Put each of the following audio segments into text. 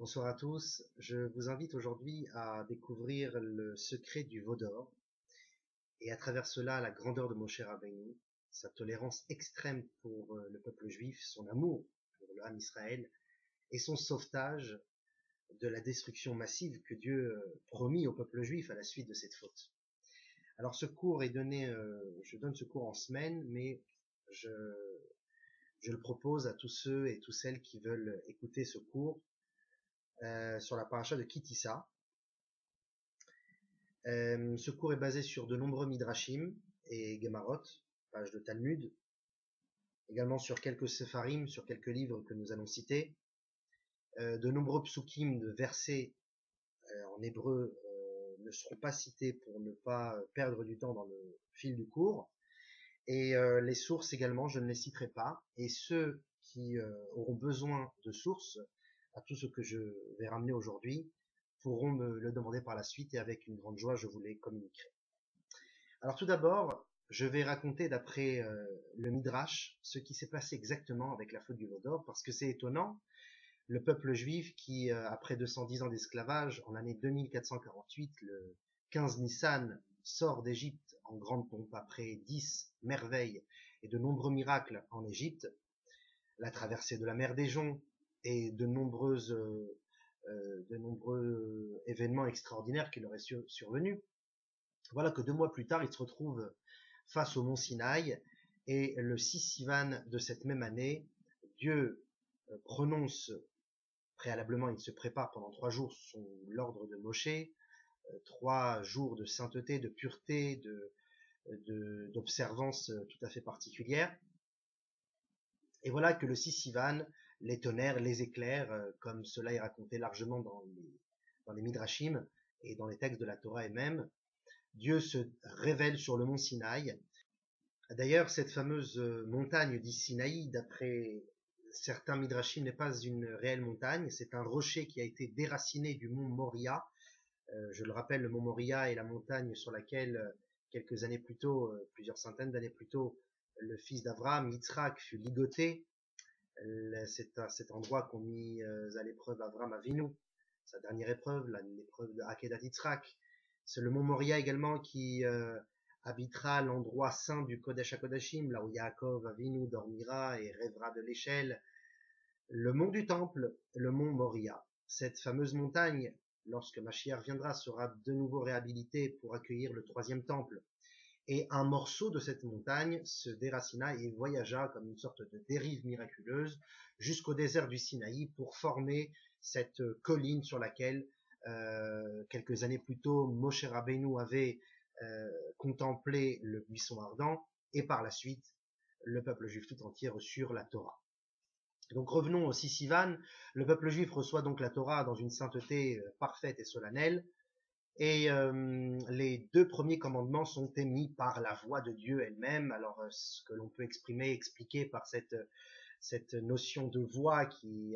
Bonsoir à tous, je vous invite aujourd'hui à découvrir le secret du veau d'or et à travers cela la grandeur de Moshe Rabbeinu, sa tolérance extrême pour le peuple juif, son amour pour le Ham Israël et son sauvetage de la destruction massive que Dieu promit au peuple juif à la suite de cette faute. Alors ce cours est donné, je donne ce cours en semaine, mais je, je le propose à tous ceux et toutes celles qui veulent écouter ce cours sur la paracha de Kitissa. Ce cours est basé sur de nombreux midrashim et gemarot, pages de Talmud, également sur quelques séfarim, sur quelques livres que nous allons citer, de nombreux psukim de versets en hébreu ne seront pas cités pour ne pas perdre du temps dans le fil du cours, et les sources également, je ne les citerai pas, et ceux qui auront besoin de sources à tout ce que je vais ramener aujourd'hui pourront me le demander par la suite et avec une grande joie je vous les communiquerai. Alors tout d'abord, je vais raconter d'après le Midrash ce qui s'est passé exactement avec la faute du veau d'or, parce que c'est étonnant, le peuple juif qui, après 210 ans d'esclavage, en l'année 2448, le 15 Nissan, sort d'Égypte en grande pompe après 10 merveilles et de nombreux miracles en Égypte, la traversée de la mer des Joncs et de nombreux événements extraordinaires qui leur est survenus. Voilà que 2 mois plus tard, il se retrouve face au mont Sinaï, et le 6 Sivan de cette même année, Dieu prononce préalablement, il se prépare pendant 3 jours l'ordre de Moshe, 3 jours de sainteté, de pureté, d'observance tout à fait particulière. Et voilà que le 6 Sivan, les tonnerres, les éclairs, comme cela est raconté largement dans les Midrashim et dans les textes de la Torah elle-même, Dieu se révèle sur le mont Sinaï. D'ailleurs, cette fameuse montagne dit Sinaï, d'après certains midrashim, n'est pas une réelle montagne, c'est un rocher qui a été déraciné du mont Moria. Je le rappelle, le mont Moria est la montagne sur laquelle, quelques années plus tôt, plusieurs centaines d'années plus tôt, le fils d'Abraham, Yitzhak, fut ligoté. C'est à cet endroit qu'ont mis à l'épreuve Abraham Avinu, sa dernière épreuve, l'épreuve de Akedat Yitzhak. C'est le mont Moria également qui habitera l'endroit saint du Kodesh HaKodashim, là où Yaakov Avinu dormira et rêvera de l'échelle. Le mont du Temple, le mont Moria. Cette fameuse montagne, lorsque Mashiach viendra, sera de nouveau réhabilitée pour accueillir le 3e temple. Et un morceau de cette montagne se déracina et voyagea comme une sorte de dérive miraculeuse jusqu'au désert du Sinaï pour former cette colline sur laquelle, quelques années plus tôt, Moshe Rabbeinu avait contemplé le buisson ardent, et par la suite, le peuple juif tout entier reçut la Torah. Donc revenons au 6 Sivan, le peuple juif reçoit donc la Torah dans une sainteté parfaite et solennelle, et les 2 premiers commandements sont émis par la voix de Dieu elle-même. Alors ce que l'on peut expliquer par cette notion de voix qui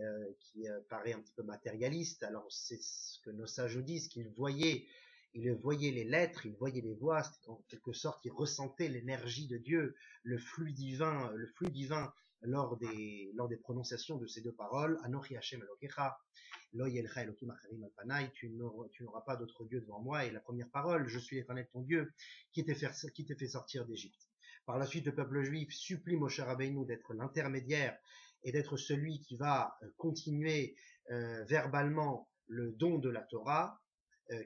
paraît un petit peu matérialiste. Alors c'est ce que nos sages disent, qu'ils voyaient les lettres, ils voyaient les voix, c'était en quelque sorte, ils ressentaient l'énergie de Dieu, le flux divin lors des prononciations de ces 2 paroles, Anochi Hashem Elokecha, Lo yelcha Elokim acharim al panai, tu n'auras pas d'autre Dieu devant moi, et la première parole, je suis l'Éternel ton Dieu, qui t'ai fait sortir d'Égypte. Par la suite, le peuple juif supplie Moshe Rabbeinu d'être l'intermédiaire et d'être celui qui va continuer verbalement le don de la Torah,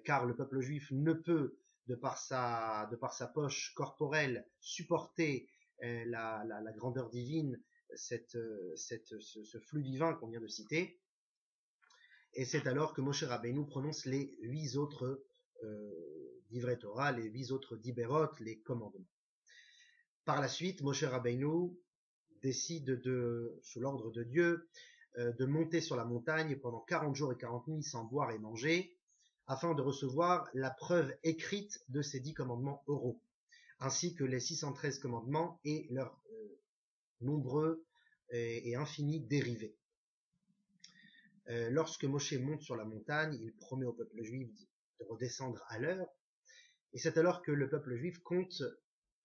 car le peuple juif ne peut, de par sa poche corporelle, supporter la grandeur divine, ce flux divin qu'on vient de citer. Et c'est alors que Moshe Rabbeinu prononce les 8 autres divrei Torah, les 8 autres diberot, les commandements. Par la suite, Moshe Rabbeinu décide sous l'ordre de Dieu, de monter sur la montagne pendant 40 jours et 40 nuits sans boire et manger, afin de recevoir la preuve écrite de ces 10 commandements oraux, ainsi que les 613 commandements et leurs nombreux et infinis dérivés. Lorsque Moshe monte sur la montagne, il promet au peuple juif de redescendre à l'heure, et c'est alors que le peuple juif compte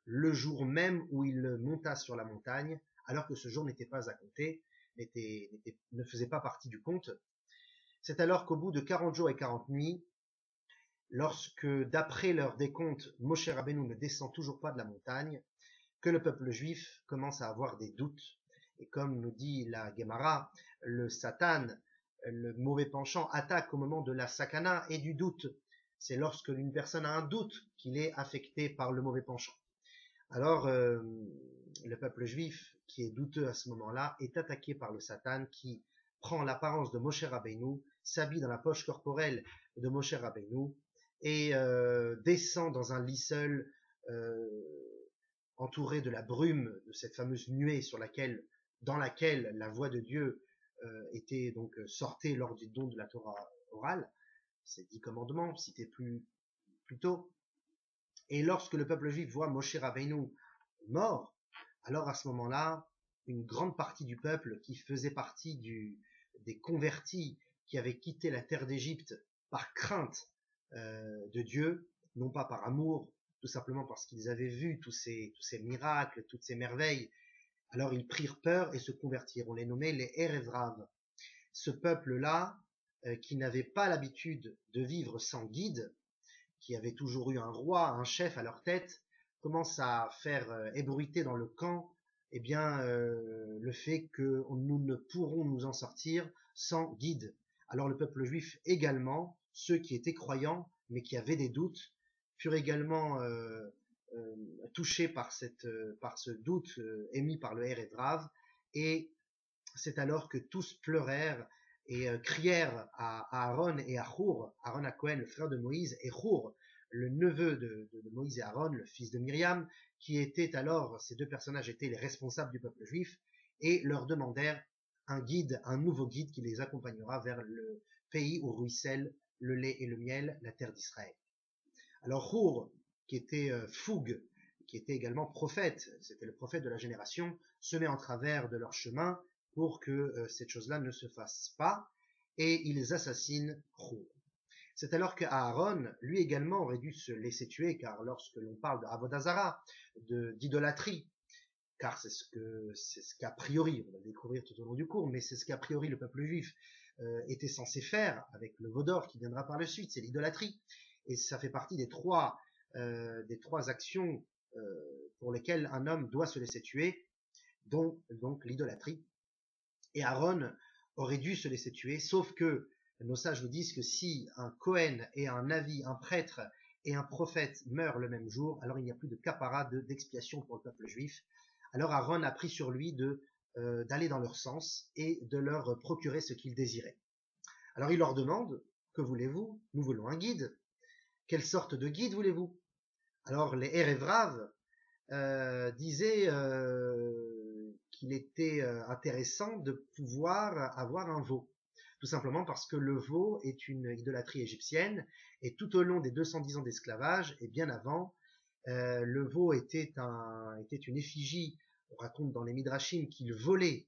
le jour même où il monta sur la montagne, alors que ce jour n'était pas à compter, ne faisait pas partie du compte. C'est alors qu'au bout de 40 jours et 40 nuits, lorsque, d'après leur décompte, Moshe Rabbeinu ne descend toujours pas de la montagne, que le peuple juif commence à avoir des doutes. Et comme nous dit la Gemara, le Satan, le mauvais penchant, attaque au moment de la sakana et du doute. C'est lorsque une personne a un doute qu'il est affecté par le mauvais penchant. Alors, le peuple juif, qui est douteux à ce moment-là, est attaqué par le Satan qui prend l'apparence de Moshe Rabbeinu, s'habille dans la poche corporelle de Moshe Rabbeinu et descend dans un linceul entouré de la brume de cette fameuse nuée dans laquelle la voix de Dieu était donc sortait lors du don de la Torah orale, ces 10 commandements cités plus tôt. Et lorsque le peuple juif voit Moshe Rabbeinu mort, alors à ce moment-là, une grande partie du peuple qui faisait partie des convertis qui avaient quitté la terre d'Égypte par crainte de Dieu, non pas par amour, tout simplement parce qu'ils avaient vu tous ces miracles, toutes ces merveilles, alors ils prirent peur et se convertirent. On les nommait les Erev Rav. Ce peuple-là, qui n'avait pas l'habitude de vivre sans guide, qui avait toujours eu un roi, un chef à leur tête, commence à faire ébruiter dans le camp le fait que nous ne pourrons nous en sortir sans guide. Alors le peuple juif également, ceux qui étaient croyants mais qui avaient des doutes, furent également touchés par ce doute émis par le Erev Rav, et c'est alors que tous pleurèrent et crièrent à Aaron et à Hur, Aaron à Cohen, le frère de Moïse, et Hur, le neveu de Moïse et Aaron, le fils de Myriam, qui étaient alors, ces deux personnages étaient les responsables du peuple juif, et leur demandèrent un guide, un nouveau guide qui les accompagnera vers le pays où ruisselle le lait et le miel, la terre d'Israël. Alors Hur, qui était Fougue, qui était également prophète, c'était le prophète de la génération, se met en travers de leur chemin pour que cette chose-là ne se fasse pas, et ils assassinent Hur. C'est alors que Aaron, lui également, aurait dû se laisser tuer, car lorsque l'on parle d'Avodazara, d'idolâtrie, car c'est ce qu'a priori, on va le découvrir tout au long du cours, mais c'est ce qu'a priori le peuple juif était censé faire avec le Vaudor qui viendra par la suite, c'est l'idolâtrie. Et ça fait partie des trois actions pour lesquelles un homme doit se laisser tuer, dont donc l'idolâtrie. Et Aaron aurait dû se laisser tuer, sauf que nos sages nous disent que si un Kohen et un Navi, un prêtre et un prophète meurent le même jour, alors il n'y a plus de capara d'expiation pour le peuple juif. Alors Aaron a pris sur lui d'aller dans leur sens et de leur procurer ce qu'ils désiraient. Alors il leur demande, que voulez-vous? Nous voulons un guide. Quelle sorte de guide voulez-vous? Alors les Erev Rav disaient qu'il était intéressant de pouvoir avoir un veau. Tout simplement parce que le veau est une idolâtrie égyptienne, et tout au long des 210 ans d'esclavage, et bien avant, le veau était une effigie, on raconte dans les Midrashim, qu'il volait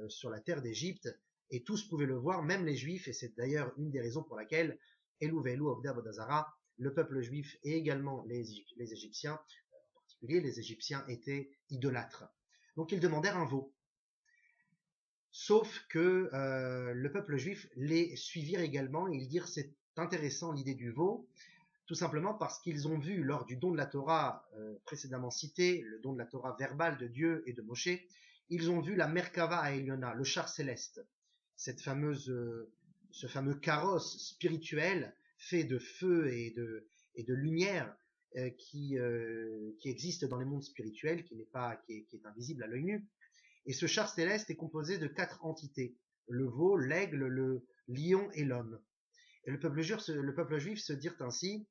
sur la terre d'Égypte, et tous pouvaient le voir, même les Juifs, et c'est d'ailleurs une des raisons pour laquelle Elou Ve'elou Ovdei Avodazara, le peuple juif et également les Égyptiens, en particulier les Égyptiens étaient idolâtres. Donc ils demandèrent un veau. Sauf que le peuple juif les suivirent également, et ils dirent c'est intéressant l'idée du veau, tout simplement parce qu'ils ont vu lors du don de la Torah précédemment cité, le don de la Torah verbale de Dieu et de Moshe, ils ont vu la Merkava à Eliona, le char céleste, ce fameux carrosse spirituel fait de feu et de lumière qui existe dans les mondes spirituels, qui est invisible à l'œil nu. Et ce char céleste est composé de 4 entités, le veau, l'aigle, le lion et l'homme. Et le peuple juif se dit ainsi,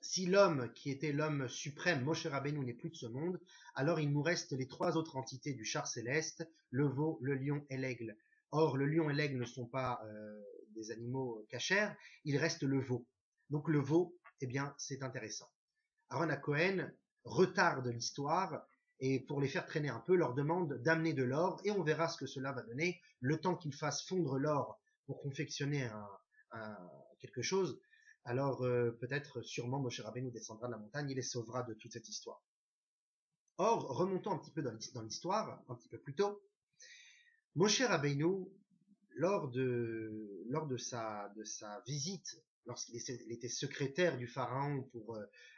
si l'homme qui était l'homme suprême, Moshe Rabbeinu, n'est plus de ce monde, alors il nous reste les 3 autres entités du char céleste, le veau, le lion et l'aigle. Or, le lion et l'aigle ne sont pas des animaux cachers, il reste le veau. Donc le veau, eh bien, c'est intéressant. Aaron à Cohen retarde l'histoire et pour les faire traîner un peu, leur demande d'amener de l'or, et on verra ce que cela va donner, le temps qu'ils fassent fondre l'or pour confectionner quelque chose. Alors peut-être sûrement Moshe Rabbeinu descendra de la montagne et les sauvera de toute cette histoire. Or, remontons un petit peu dans l'histoire, un petit peu plus tôt, Moshe Rabbeinu, lors de sa visite, lorsqu'il était secrétaire du pharaon pour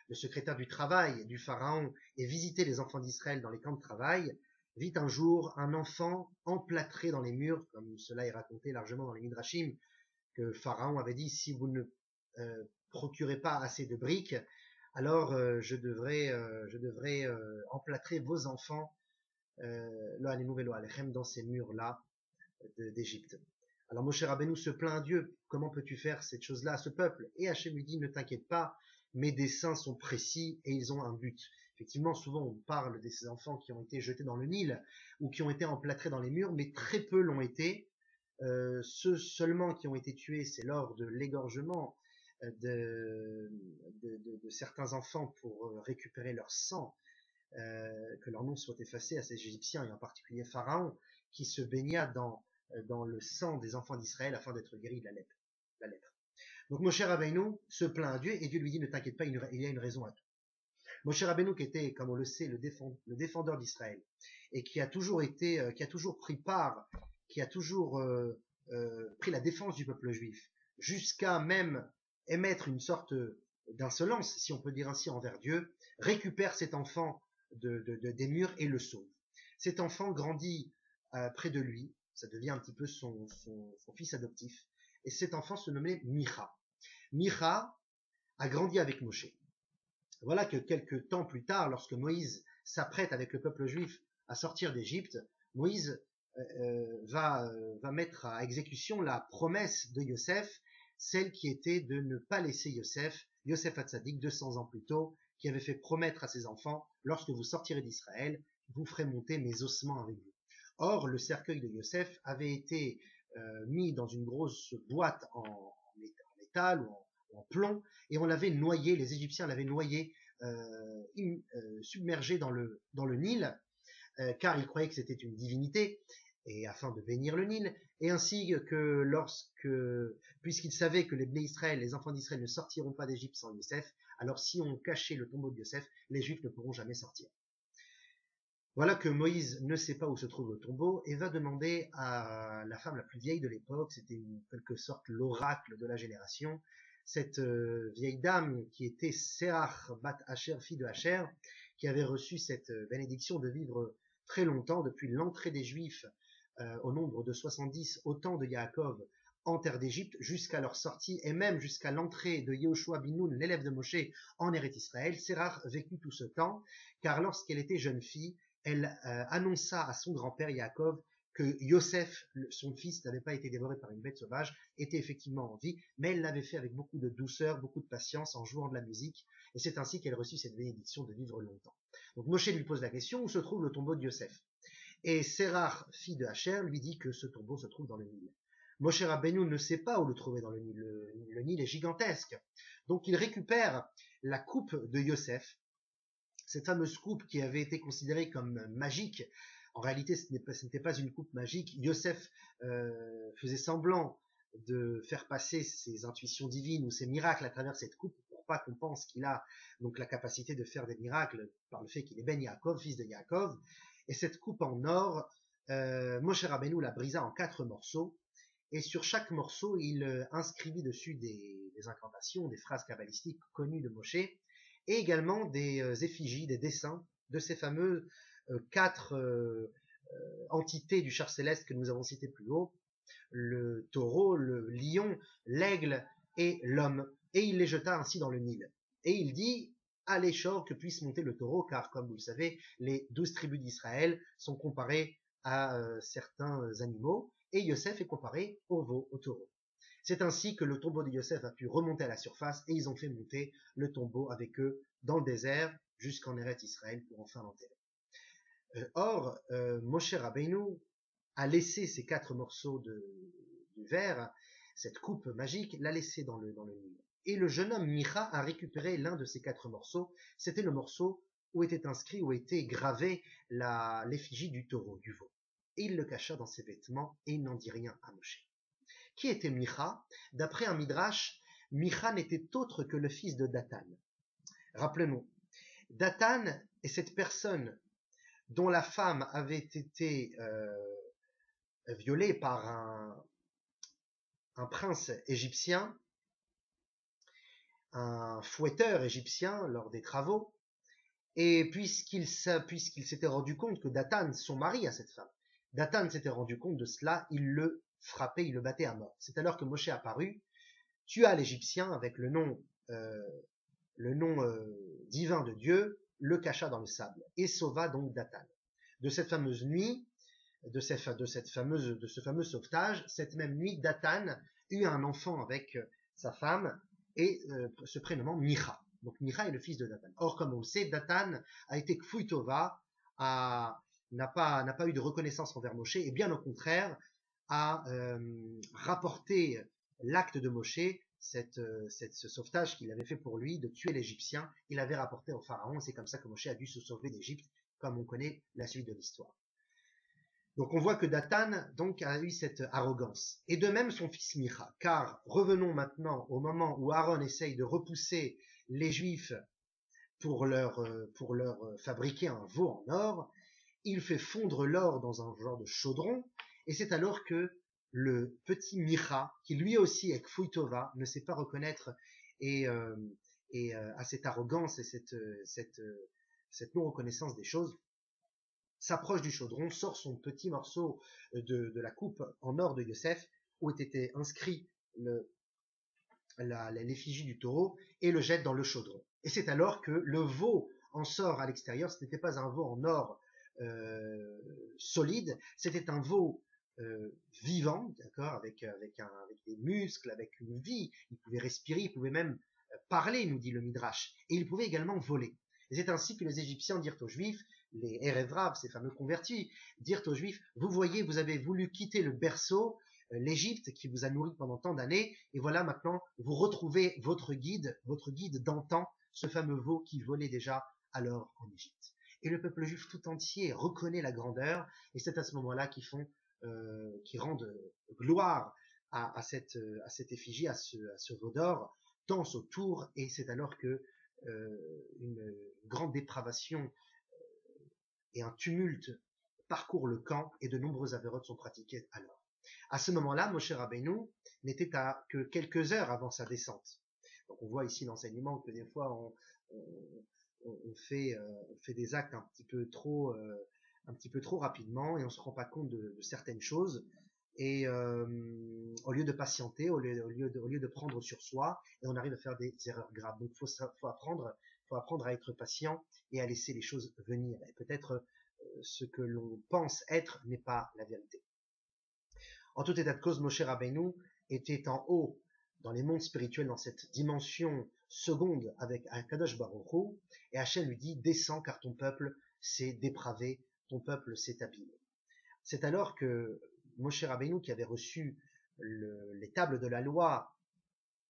le secrétaire du travail du pharaon et visiter les enfants d'Israël dans les camps de travail, vit un jour un enfant emplâtré dans les murs, comme cela est raconté largement dans les Midrashim, que Pharaon avait dit, si vous ne procurez pas assez de briques, alors je devrais emplâtrer vos enfants dans ces murs-là d'Égypte. Alors Moshe Rabbeinu se plaint à Dieu, comment peux-tu faire cette chose-là à ce peuple? Et Hachem lui dit, ne t'inquiète pas, mes desseins sont précis et ils ont un but. Effectivement, souvent on parle de ces enfants qui ont été jetés dans le Nil ou qui ont été emplâtrés dans les murs, mais très peu l'ont été. Ceux seulement qui ont été tués, c'est lors de l'égorgement de certains enfants pour récupérer leur sang, que leur nom soit effacé à ces Égyptiens, et en particulier Pharaon, qui se baigna dans le sang des enfants d'Israël afin d'être guéri de la lèpre. Donc Moshe Rabbeinu se plaint à Dieu, et Dieu lui dit, ne t'inquiète pas, il y a une raison à tout. Moshe Rabbeinu, qui était, comme on le sait, le défendeur d'Israël, et qui a toujours pris part, qui a toujours pris la défense du peuple juif, jusqu'à même émettre une sorte d'insolence, si on peut dire ainsi, envers Dieu, récupère cet enfant des murs et le sauve. Cet enfant grandit près de lui, ça devient un petit peu son fils adoptif, et cet enfant se nommait Micha. Micha a grandi avec Moshe. Voilà que quelques temps plus tard, lorsque Moïse s'apprête avec le peuple juif à sortir d'Égypte, Moïse va mettre à exécution la promesse de Yosef, celle qui était de ne pas laisser Yosef Hatzadik, 200 ans plus tôt, qui avait fait promettre à ses enfants, lorsque vous sortirez d'Israël, vous ferez monter mes ossements avec vous. Or, le cercueil de Yosef avait été mis dans une grosse boîte en métal ou en plomb, et on l'avait noyé, les Égyptiens l'avaient noyé, submergé dans le Nil, car ils croyaient que c'était une divinité, et afin de bénir le Nil, et ainsi que puisqu'ils savaient que les enfants d'Israël ne sortiront pas d'Égypte sans Yosef, alors si on cachait le tombeau de Yosef, les Juifs ne pourront jamais sortir. Voilà que Moïse ne sait pas où se trouve le tombeau et va demander à la femme la plus vieille de l'époque, c'était en quelque sorte l'oracle de la génération, cette vieille dame qui était Serach bat Asher, fille de Asher, qui avait reçu cette bénédiction de vivre très longtemps, depuis l'entrée des Juifs au nombre de 70 au temps de Yaakov en terre d'Égypte, jusqu'à leur sortie et même jusqu'à l'entrée de Yehoshua bin Nun, l'élève de Moshe, en Eretz Israël. Serach vécut tout ce temps, car lorsqu'elle était jeune fille, elle annonça à son grand-père Yaakov que Yosef, son fils, n'avait pas été dévoré par une bête sauvage, était effectivement en vie, mais elle l'avait fait avec beaucoup de douceur, beaucoup de patience, en jouant de la musique, et c'est ainsi qu'elle reçut cette bénédiction de vivre longtemps. Donc Moshe lui pose la question, où se trouve le tombeau de Yosef? Et Serach, fille de Hacher, lui dit que ce tombeau se trouve dans le Nil. Moshe Rabbeinu ne sait pas où le trouver dans le Nil. Le Nil est gigantesque. Donc il récupère la coupe de Yosef, cette fameuse coupe qui avait été considérée comme magique. En réalité, ce n'était pas une coupe magique. Yosef faisait semblant de faire passer ses intuitions divines ou ses miracles à travers cette coupe pour pas qu'on pense qu'il a donc la capacité de faire des miracles par le fait qu'il est Ben Yaakov, fils de Yaakov. Et cette coupe en or, Moshe Rabbeinu la brisa en 4 morceaux. Et sur chaque morceau, il inscrivit dessus des incantations, des phrases kabbalistiques connues de Moshe, et également des effigies, des dessins de ces fameux 4 entités du char céleste que nous avons cités plus haut, le taureau, le lion, l'aigle et l'homme. Et il les jeta ainsi dans le Nil. Et il dit à l'échor que puisse monter le taureau, car comme vous le savez, les 12 tribus d'Israël sont comparées à certains animaux, et Yosef est comparé au veau, au taureau. C'est ainsi que le tombeau de Yosef a pu remonter à la surface, et ils ont fait monter le tombeau avec eux dans le désert jusqu'en Eretz Israël pour enfin l'enterrer. Or, Moshe Rabbeinu a laissé ces 4 morceaux de verre, cette coupe magique, l'a laissé dans le Nil. Et le jeune homme Micha a récupéré l'un de ces 4 morceaux. C'était le morceau où était inscrit, où était gravé l'effigie du taureau, du veau. Et il le cacha dans ses vêtements et il n'en dit rien à Moshe. Qui était Micha? D'après un midrash, Micha n'était autre que le fils de Dathan. Rappelons-nous, Dathan est cette personne dont la femme avait été violée par un prince égyptien, un fouetteur égyptien lors des travaux, et puisqu'il s'était rendu compte que Dathan, son mari à cette femme, Dathan s'était rendu compte de cela, il le frappait, il le battait à mort. C'est alors que Moshe apparut, tua l'Égyptien avec le nom divin de Dieu, le cacha dans le sable et sauva donc Dathan. De cette fameuse nuit, de ce fameux sauvetage, cette même nuit, Dathan eut un enfant avec sa femme et se prénommant Micha. Donc Micha est le fils de Dathan. Or, comme on le sait, Dathan a été Kfui Tova, n'a pas eu de reconnaissance envers Moshe, et bien au contraire, a rapporté l'acte de Moshe, ce sauvetage qu'il avait fait pour lui, de tuer l'Égyptien, il avait rapporté au Pharaon, c'est comme ça que Moshe a dû se sauver d'Égypte, comme on connaît la suite de l'histoire. Donc on voit que Dathan donc a eu cette arrogance. Et de même son fils Micha. Car revenons maintenant au moment où Aaron essaye de repousser les Juifs pour leur fabriquer un veau en or. Il fait fondre l'or dans un genre de chaudron. Et c'est alors que le petit Micha, qui lui aussi est Kfui Tova, ne sait pas reconnaître et a cette arrogance et cette non-reconnaissance des choses, s'approche du chaudron, sort son petit morceau de la coupe en or de Yosef, où était inscrit l'effigie du taureau, et le jette dans le chaudron. Et c'est alors que le veau en sort à l'extérieur. Ce n'était pas un veau en or solide, c'était un veau vivant, d'accord, avec des muscles, avec une vie. Il pouvait respirer, il pouvait même parler, nous dit le Midrash, et il pouvait également voler. Et c'est ainsi que les Égyptiens dirent aux Juifs, les Erev Rav, ces fameux convertis, dirent aux Juifs, vous voyez, vous avez voulu quitter le berceau, l'Égypte qui vous a nourri pendant tant d'années, et voilà maintenant, vous retrouvez votre guide d'antan, ce fameux veau qui volait déjà alors en Égypte. Et le peuple juif tout entier reconnaît la grandeur, et c'est à ce moment-là qu'ils rendent gloire à cette effigie, à ce veau d'or, dansent autour, et c'est alors que une grande dépravation et un tumulte parcourent le camp, et de nombreuses avérotes sont pratiquées alors. À ce moment-là, Moshe Rabbeinu n'était à que quelques heures avant sa descente. Donc on voit ici l'enseignement que des fois on fait des actes un petit peu trop rapidement, et on se rend pas compte de certaines choses, et au lieu de patienter, au lieu de prendre sur soi, et on arrive à faire des erreurs graves. Donc faut apprendre à être patient et à laisser les choses venir. Et peut-être ce que l'on pense être n'est pas la vérité. En tout état de cause, Moshe Rabbeinu était en haut dans les mondes spirituels, dans cette dimension seconde avec Akadosh Baruch Hu, et Hachem lui dit, descends car ton peuple s'est dépravé, ton peuple s'est abîmé. C'est alors que Moshe Rabbeinu, qui avait reçu les tables de la loi,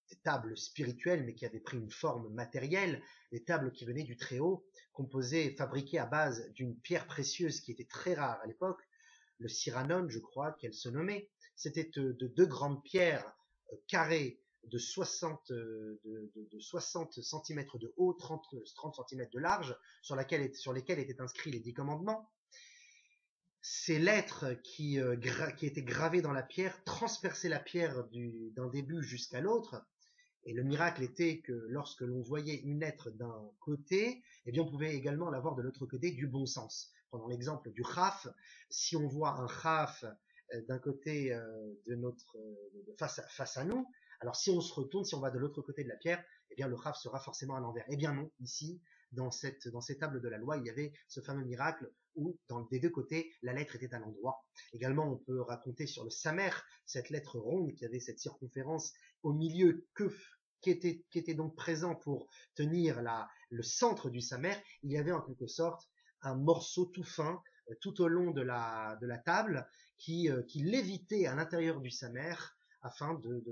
des tables spirituelles, mais qui avaient pris une forme matérielle, des tables qui venaient du Très-Haut, composées, fabriquées à base d'une pierre précieuse qui était très rare à l'époque, le Ciranon, je crois qu'elle se nommait. C'était de deux grandes pierres carrées de 60 cm de haut, 30 cm de large, sur lesquelles étaient inscrits les 10 commandements. Ces lettres qui étaient gravées dans la pierre transperçaient la pierre d'un début jusqu'à l'autre. Et le miracle était que lorsque l'on voyait une lettre d'un côté, eh bien on pouvait également la voir de l'autre côté du bon sens. Prenons l'exemple du Chaf. Si on voit un Chaf d'un côté face à nous, alors si on se retourne, si on va de l'autre côté de la pierre, eh bien le Chaf sera forcément à l'envers. Eh bien non, ici, dans ces tables de la loi, il y avait ce fameux miracle où, des deux côtés, la lettre était à l'endroit. Également, on peut raconter sur le Samer, cette lettre ronde qui avait cette circonférence au milieu qui était donc présent pour tenir le centre du Samer. Il y avait en quelque sorte un morceau tout fin tout au long de la table qui lévitait à l'intérieur du Samer afin de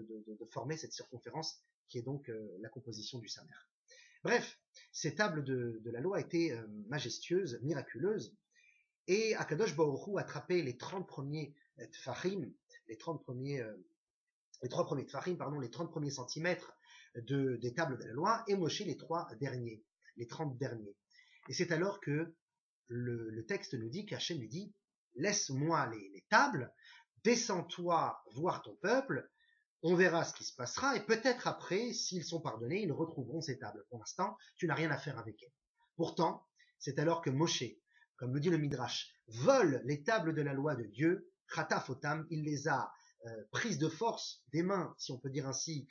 former cette circonférence qui est donc la composition du Samer. Bref, ces tables de la loi étaient majestueuses, miraculeuses, et Akadosh Baruch Hu attrapait les 30 premiers tfachim, les 30 premiers centimètres des tables de la loi, et Moshe les 30 derniers. Et c'est alors que le texte nous dit, qu'Hachem lui dit, laisse-moi les tables, descends-toi voir ton peuple, On verra ce qui se passera, et peut-être après, s'ils sont pardonnés, ils retrouveront ces tables. Pour l'instant, tu n'as rien à faire avec elles. Pourtant, c'est alors que Moshe, comme le dit le Midrash, vole les tables de la loi de Dieu, Chatafotam, il les a prises de force des mains, si on peut dire ainsi,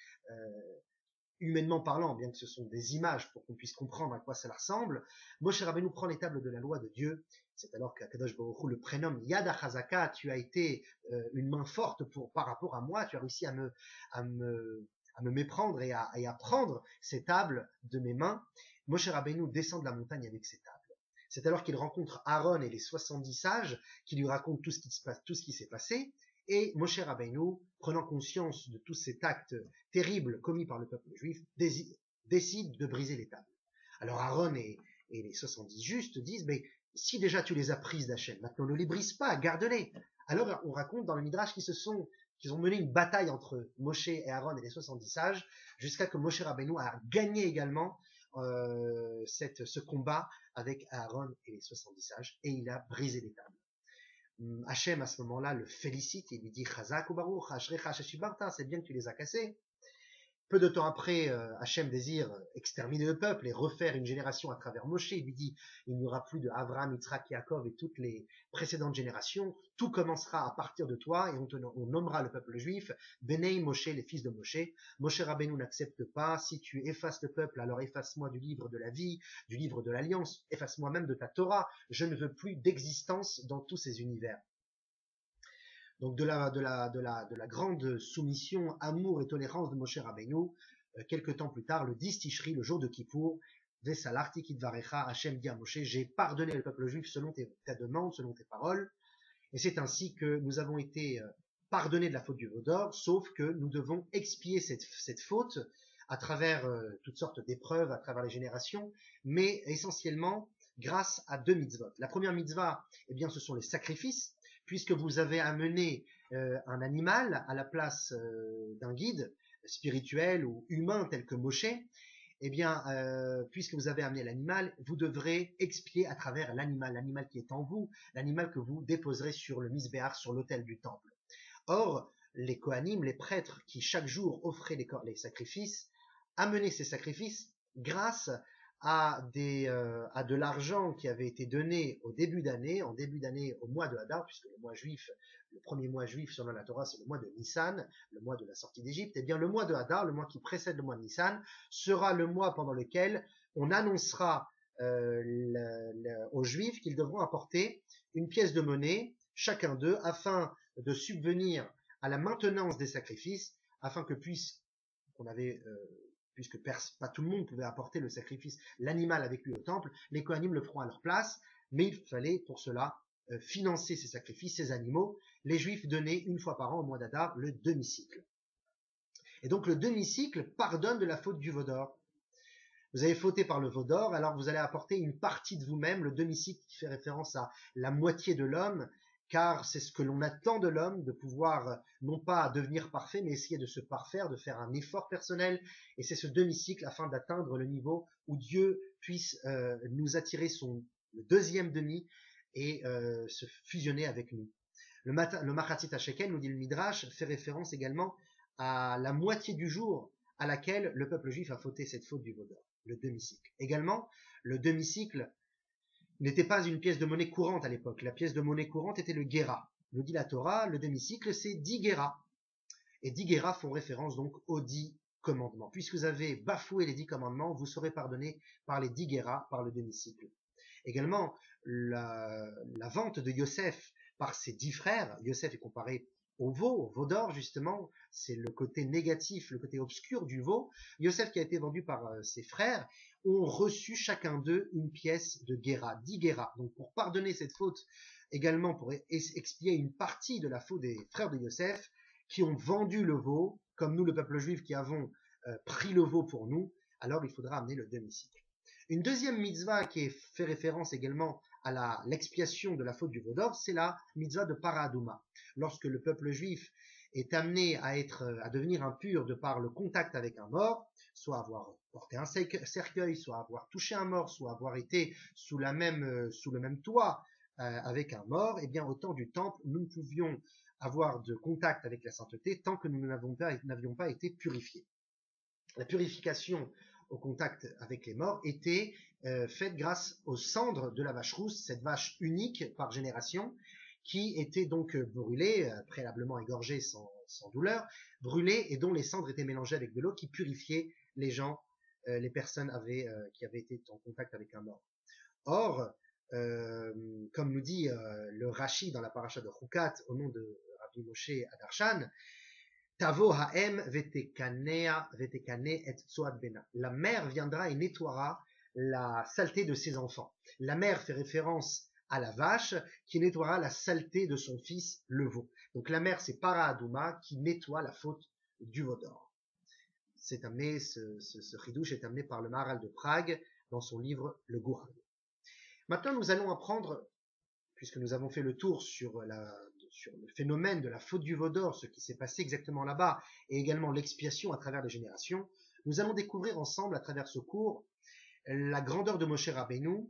humainement parlant, bien que ce sont des images pour qu'on puisse comprendre à quoi ça ressemble. Moshe Rabbeinu prend les tables de la loi de Dieu. C'est alors qu'Akadosh Baruch Hu le prénomme Yad HaChazaka, tu as été une main forte par rapport à moi, tu as réussi à me méprendre et à prendre ces tables de mes mains. Moshe Rabbeinu descend de la montagne avec ces tables. C'est alors qu'il rencontre Aaron et les 70 sages qui lui racontent tout ce qui s'est passé. Et Moshe Rabbeinu, prenant conscience de tous ces actes terribles commis par le peuple juif, décide de briser les tables. Alors Aaron et les 70 justes disent, mais si déjà tu les as prises d'Hachem, maintenant ne les brise pas, garde-les. Alors on raconte dans le Midrash qu'ils ont mené une bataille entre Moshe et Aaron et les 70 sages, jusqu'à que Moshe Rabbeinu a gagné également ce combat avec Aaron et les 70 sages, et il a brisé les tables. Hachem à ce moment-là le félicite et lui dit Chazak ou Baruch, c'est bien que tu les as cassés. Peu de temps après, Hachem désire exterminer le peuple et refaire une génération à travers Moshe. Il lui dit, il n'y aura plus de Avraham, Yitzhak, Yaakov et toutes les précédentes générations. Tout commencera à partir de toi et on nommera le peuple juif Benei Moshe, les fils de Moshe. Moshe Rabbeinu n'accepte pas. Si tu effaces le peuple, alors efface-moi du livre de la vie, du livre de l'alliance, efface-moi même de ta Torah. Je ne veux plus d'existence dans tous ces univers. Donc de la grande soumission, amour et tolérance de Moshe Rabbeinu, quelques temps plus tard, le 10 Tishri, le jour de Kippour, Vesalarti Kidvarecha, Hachem dit à Moshe, j'ai pardonné le peuple juif selon ta demande, selon tes paroles, et c'est ainsi que nous avons été pardonnés de la faute du veau d'or, sauf que nous devons expier cette faute à travers toutes sortes d'épreuves, à travers les générations, mais essentiellement grâce à deux mitzvot. La première mitzvah, eh bien, ce sont les sacrifices, puisque vous avez amené un animal à la place d'un guide spirituel ou humain tel que Moshe, eh bien, puisque vous avez amené l'animal, vous devrez expier à travers l'animal qui est en vous, l'animal que vous déposerez sur le misbéach, sur l'autel du temple. Or, les Kohanim, les prêtres qui chaque jour offraient les sacrifices, amenaient ces sacrifices grâce à de l'argent qui avait été donné en début d'année au mois de Hadar, puisque le premier mois juif selon la Torah, c'est le mois de Nissan, le mois de la sortie d'Égypte. Et bien le mois de Hadar, le mois qui précède le mois de Nissan, sera le mois pendant lequel on annoncera aux juifs qu'ils devront apporter une pièce de monnaie, chacun d'eux, afin de subvenir à la maintenance des sacrifices, afin que puisque pas tout le monde pouvait apporter le sacrifice, l'animal avec lui au temple, les Kohanim le feront à leur place, mais il fallait pour cela financer ces sacrifices, ces animaux. Les Juifs donnaient une fois par an au mois d'Adar le demi-cycle. Et donc le demi-cycle pardonne de la faute du veau d'or. Vous avez fauté par le veau d'or, alors vous allez apporter une partie de vous-même, le demi-cycle qui fait référence à la moitié de l'homme, car c'est ce que l'on attend de l'homme, de pouvoir non pas devenir parfait, mais essayer de se parfaire, de faire un effort personnel, et c'est ce demi-cycle afin d'atteindre le niveau où Dieu puisse nous attirer le deuxième demi et se fusionner avec nous. Le Machatzit HaShekel, nous dit le Midrash, fait référence également à la moitié du jour à laquelle le peuple juif a fauté cette faute du veau d'or, le demi-cycle. Également, le demi-cycle n'était pas une pièce de monnaie courante à l'époque. La pièce de monnaie courante était le guéra. Nous dit la Torah, le demi-cycle, c'est 10 guéras. Et 10 guéras font référence donc aux 10 commandements. Puisque vous avez bafoué les 10 commandements, vous serez pardonné par les 10 guéras, par le demi-cycle. Également, la vente de Yosef par ses 10 frères, Yosef est comparé au veau d'or justement, c'est le côté négatif, le côté obscur du veau. Yosef qui a été vendu par ses frères ont reçu chacun d'eux une pièce de guéra, 10 guéras. Donc pour pardonner cette faute, également pour expier une partie de la faute des frères de Yosef qui ont vendu le veau, comme nous le peuple juif qui avons pris le veau pour nous, alors il faudra amener le demi-cycle. Une deuxième mitzvah qui fait référence également à l'expiation de la faute du veau d'or, c'est la mitzvah de Paradouma. Lorsque le peuple juif est amené à devenir impur de par le contact avec un mort, soit avoir porté un cercueil, soit avoir touché un mort, soit avoir été sous le même toit avec un mort, et bien au temps du temple, nous ne pouvions avoir de contact avec la sainteté tant que nous n'avions pas été purifiés. La purification au contact avec les morts était faite grâce aux cendres de la vache rousse, cette vache unique par génération, qui était donc brûlée, préalablement égorgée sans douleur, brûlée et dont les cendres étaient mélangées avec de l'eau qui purifiait les gens, les personnes qui avaient été en contact avec un mort. Or, comme nous dit le Rashi dans la paracha de Chukat au nom de Rabbi Moshe Adarshan, Tavo ha'em vetekane et tzoad bena. La mère viendra et nettoiera la saleté de ses enfants. La mère fait référence à la vache qui nettoiera la saleté de son fils, le veau. Donc la mère, c'est Para Aduma qui nettoie la faute du veau d'or. C'est amené, ce chidouche est amené par le Maharal de Prague dans son livre Le Gourag. Maintenant, nous allons apprendre, puisque nous avons fait le tour sur le phénomène de la faute du veau d'or, ce qui s'est passé exactement là-bas, et également l'expiation à travers les générations, nous allons découvrir ensemble, à travers ce cours, la grandeur de Moshe Rabbeinu,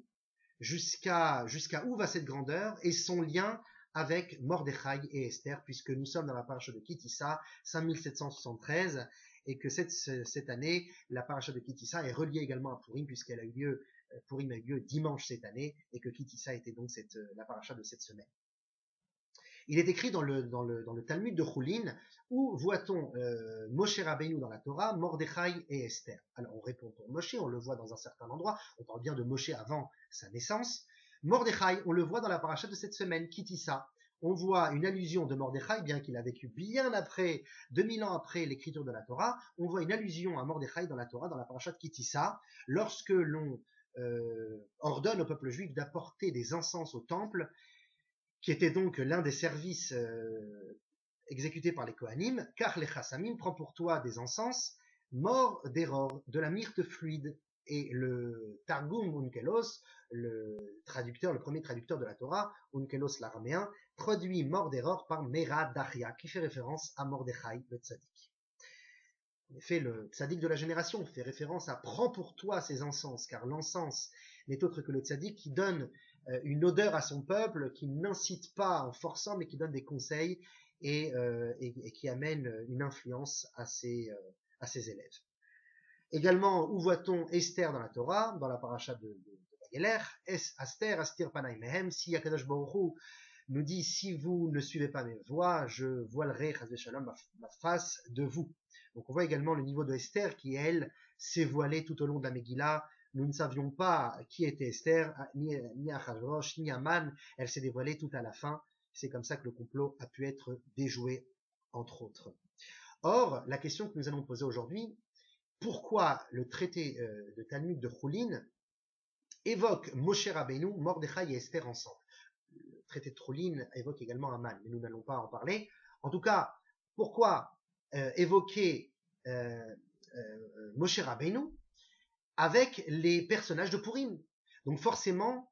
jusqu'à où va cette grandeur, et son lien avec Mordechai et Esther, puisque nous sommes dans la paracha de Kitissa, 5773, et que cette année, la paracha de Kitissa est reliée également à Purim, puisqu'elle a eu lieu, Purim a eu lieu dimanche cette année, et que Kitissa était donc la paracha de cette semaine. Il est écrit dans le Talmud de Choulin, où voit-on Moshe Rabbeinu dans la Torah, Mordechai et Esther. Alors on répond pour Moshe, on le voit dans un certain endroit, on parle bien de Moshe avant sa naissance. Mordechai, on le voit dans la paracha de cette semaine, Kitissa. On voit une allusion de Mordechai, bien qu'il a vécu bien après, 2000 ans après l'écriture de la Torah, on voit une allusion à Mordechai dans la Torah, dans la paracha de Kitissa, lorsque l'on ordonne au peuple juif d'apporter des encens au temple, qui était donc l'un des services exécutés par les Kohanim, car les Chassamim prend pour toi des encens, mort d'error, de la myrte fluide. Et le Targum Unkelos, le premier traducteur de la Torah, Unkelos l'araméen, traduit mort d'error par Mera Daria, qui fait référence à Mordechai, le tzaddik. En effet, le tzaddik de la génération fait référence à prends pour toi ces encens, car l'encens n'est autre que le tzaddik qui donne une odeur à son peuple, qui n'incite pas en forçant, mais qui donne des conseils et qui amène une influence à ses élèves. Également, où voit-on Esther dans la Torah, dans la paracha de Vayeler, Aster, Astir Panay Mehem, si Akadosh Baruch Hu nous dit, si vous ne suivez pas mes voies, je voilerai, Chas v'Shalom, ma face de vous. Donc on voit également le niveau de Esther qui, elle, s'est voilée tout au long de la Megillah. Nous ne savions pas qui était Esther, ni Achashverosh, ni Aman. Elle s'est dévoilée tout à la fin. C'est comme ça que le complot a pu être déjoué, entre autres. Or, la question que nous allons poser aujourd'hui, pourquoi le traité de Talmud de Choulin évoque Moshe Rabbeinu, Mordechai et Esther ensemble? Le traité de Choulin évoque également Aman, mais nous n'allons pas en parler. En tout cas, pourquoi évoquer Moshe Rabbeinu avec les personnages de Purim? Donc forcément,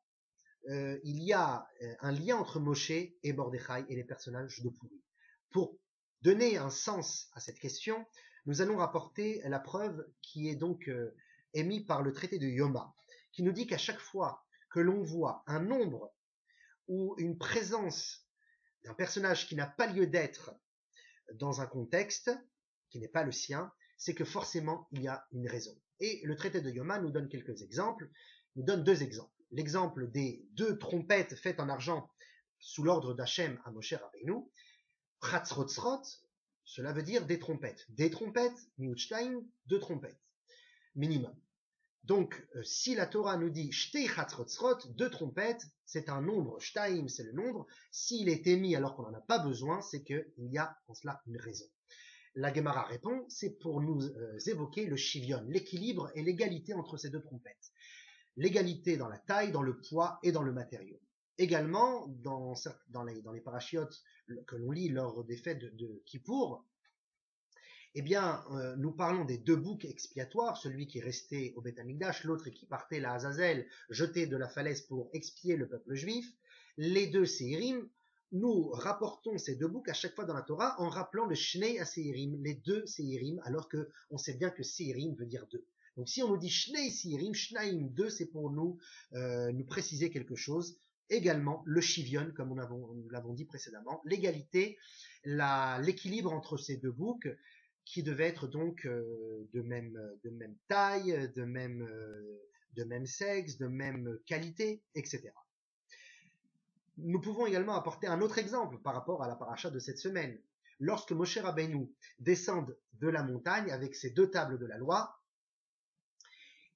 il y a un lien entre Moshe et Mordechai et les personnages de Purim. Pour donner un sens à cette question, nous allons rapporter la preuve qui est donc émise par le traité de Yoma, qui nous dit qu'à chaque fois que l'on voit un nombre ou une présence d'un personnage qui n'a pas lieu d'être dans un contexte qui n'est pas le sien, c'est que forcément il y a une raison. Et le traité de Yoma nous donne quelques exemples, nous donne deux exemples. L'exemple des 2 trompettes faites en argent sous l'ordre d'Hachem à Moshe Rabbeinu, Chatzrotzrot, cela veut dire des trompettes. Des trompettes, Miutstein, 2 trompettes, minimum. Donc, si la Torah nous dit Shtei Chatzrotzrot, 2 trompettes, c'est un nombre, Shtaim, c'est le nombre. S'il est émis alors qu'on n'en a pas besoin, c'est qu'il y a en cela une raison. La Gemara répond, c'est pour nous évoquer le Shivion, l'équilibre et l'égalité entre ces 2 trompettes. L'égalité dans la taille, dans le poids et dans le matériau. Également, dans les parachiotes que l'on lit lors des fêtes de Kippour, eh bien, nous parlons des 2 boucs expiatoires, celui qui est resté au Beth Amikdash, l'autre qui partait la Azazel, jeté de la falaise pour expier le peuple juif. Les 2 Séirim, nous rapportons ces 2 boucs à chaque fois dans la Torah en rappelant le Shnei HaSeirim, les 2 Séirim, alors qu'on sait bien que Séirim veut dire 2. Donc si on nous dit Shnei Seirim, Shnaim 2, c'est pour nous préciser quelque chose. également le shivion, comme nous l'avons dit précédemment, l'égalité, l'équilibre entre ces deux boucs, qui devaient être donc de même taille, de même sexe, de même qualité, etc. Nous pouvons également apporter un autre exemple par rapport à la paracha de cette semaine. Lorsque Moshe Rabbeinu descend de la montagne avec ses 2 tables de la loi,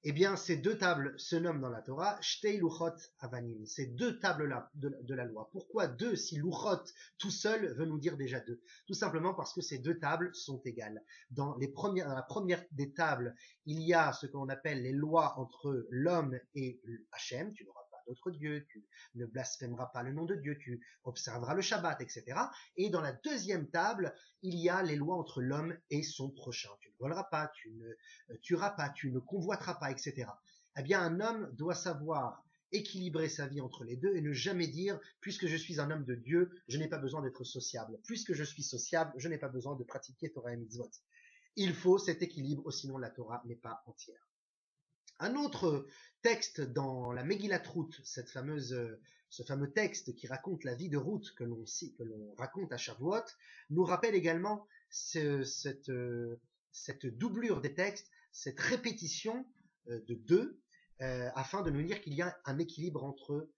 eh bien, ces 2 tables se nomment dans la Torah Shtei Luchot Avanim, ces 2 tables-là de la loi. Pourquoi 2 si Luchot tout seul veut nous dire déjà 2? Tout simplement parce que ces 2 tables sont égales. Dans la première des tables, il y a ce qu'on appelle les lois entre l'homme et Hachem, tu n'auras pas d'autre Dieu, tu ne blasphémeras pas le nom de Dieu, tu observeras le Shabbat, etc. Et dans la deuxième table, il y a les lois entre l'homme et son prochain. Tu ne voleras pas, tu ne tueras pas, tu ne convoiteras pas, etc. Eh bien, un homme doit savoir équilibrer sa vie entre les deux et ne jamais dire « puisque je suis un homme de Dieu, je n'ai pas besoin d'être sociable. Puisque je suis sociable, je n'ai pas besoin de pratiquer Torah et Mitzvot. » Il faut cet équilibre, sinon la Torah n'est pas entière. Un autre texte dans la Megillat Ruth, ce fameux texte qui raconte la vie de Ruth que l'on raconte à Shavuot, nous rappelle également cette doublure des textes, cette répétition de 2, afin de nous dire qu'il y a un équilibre entre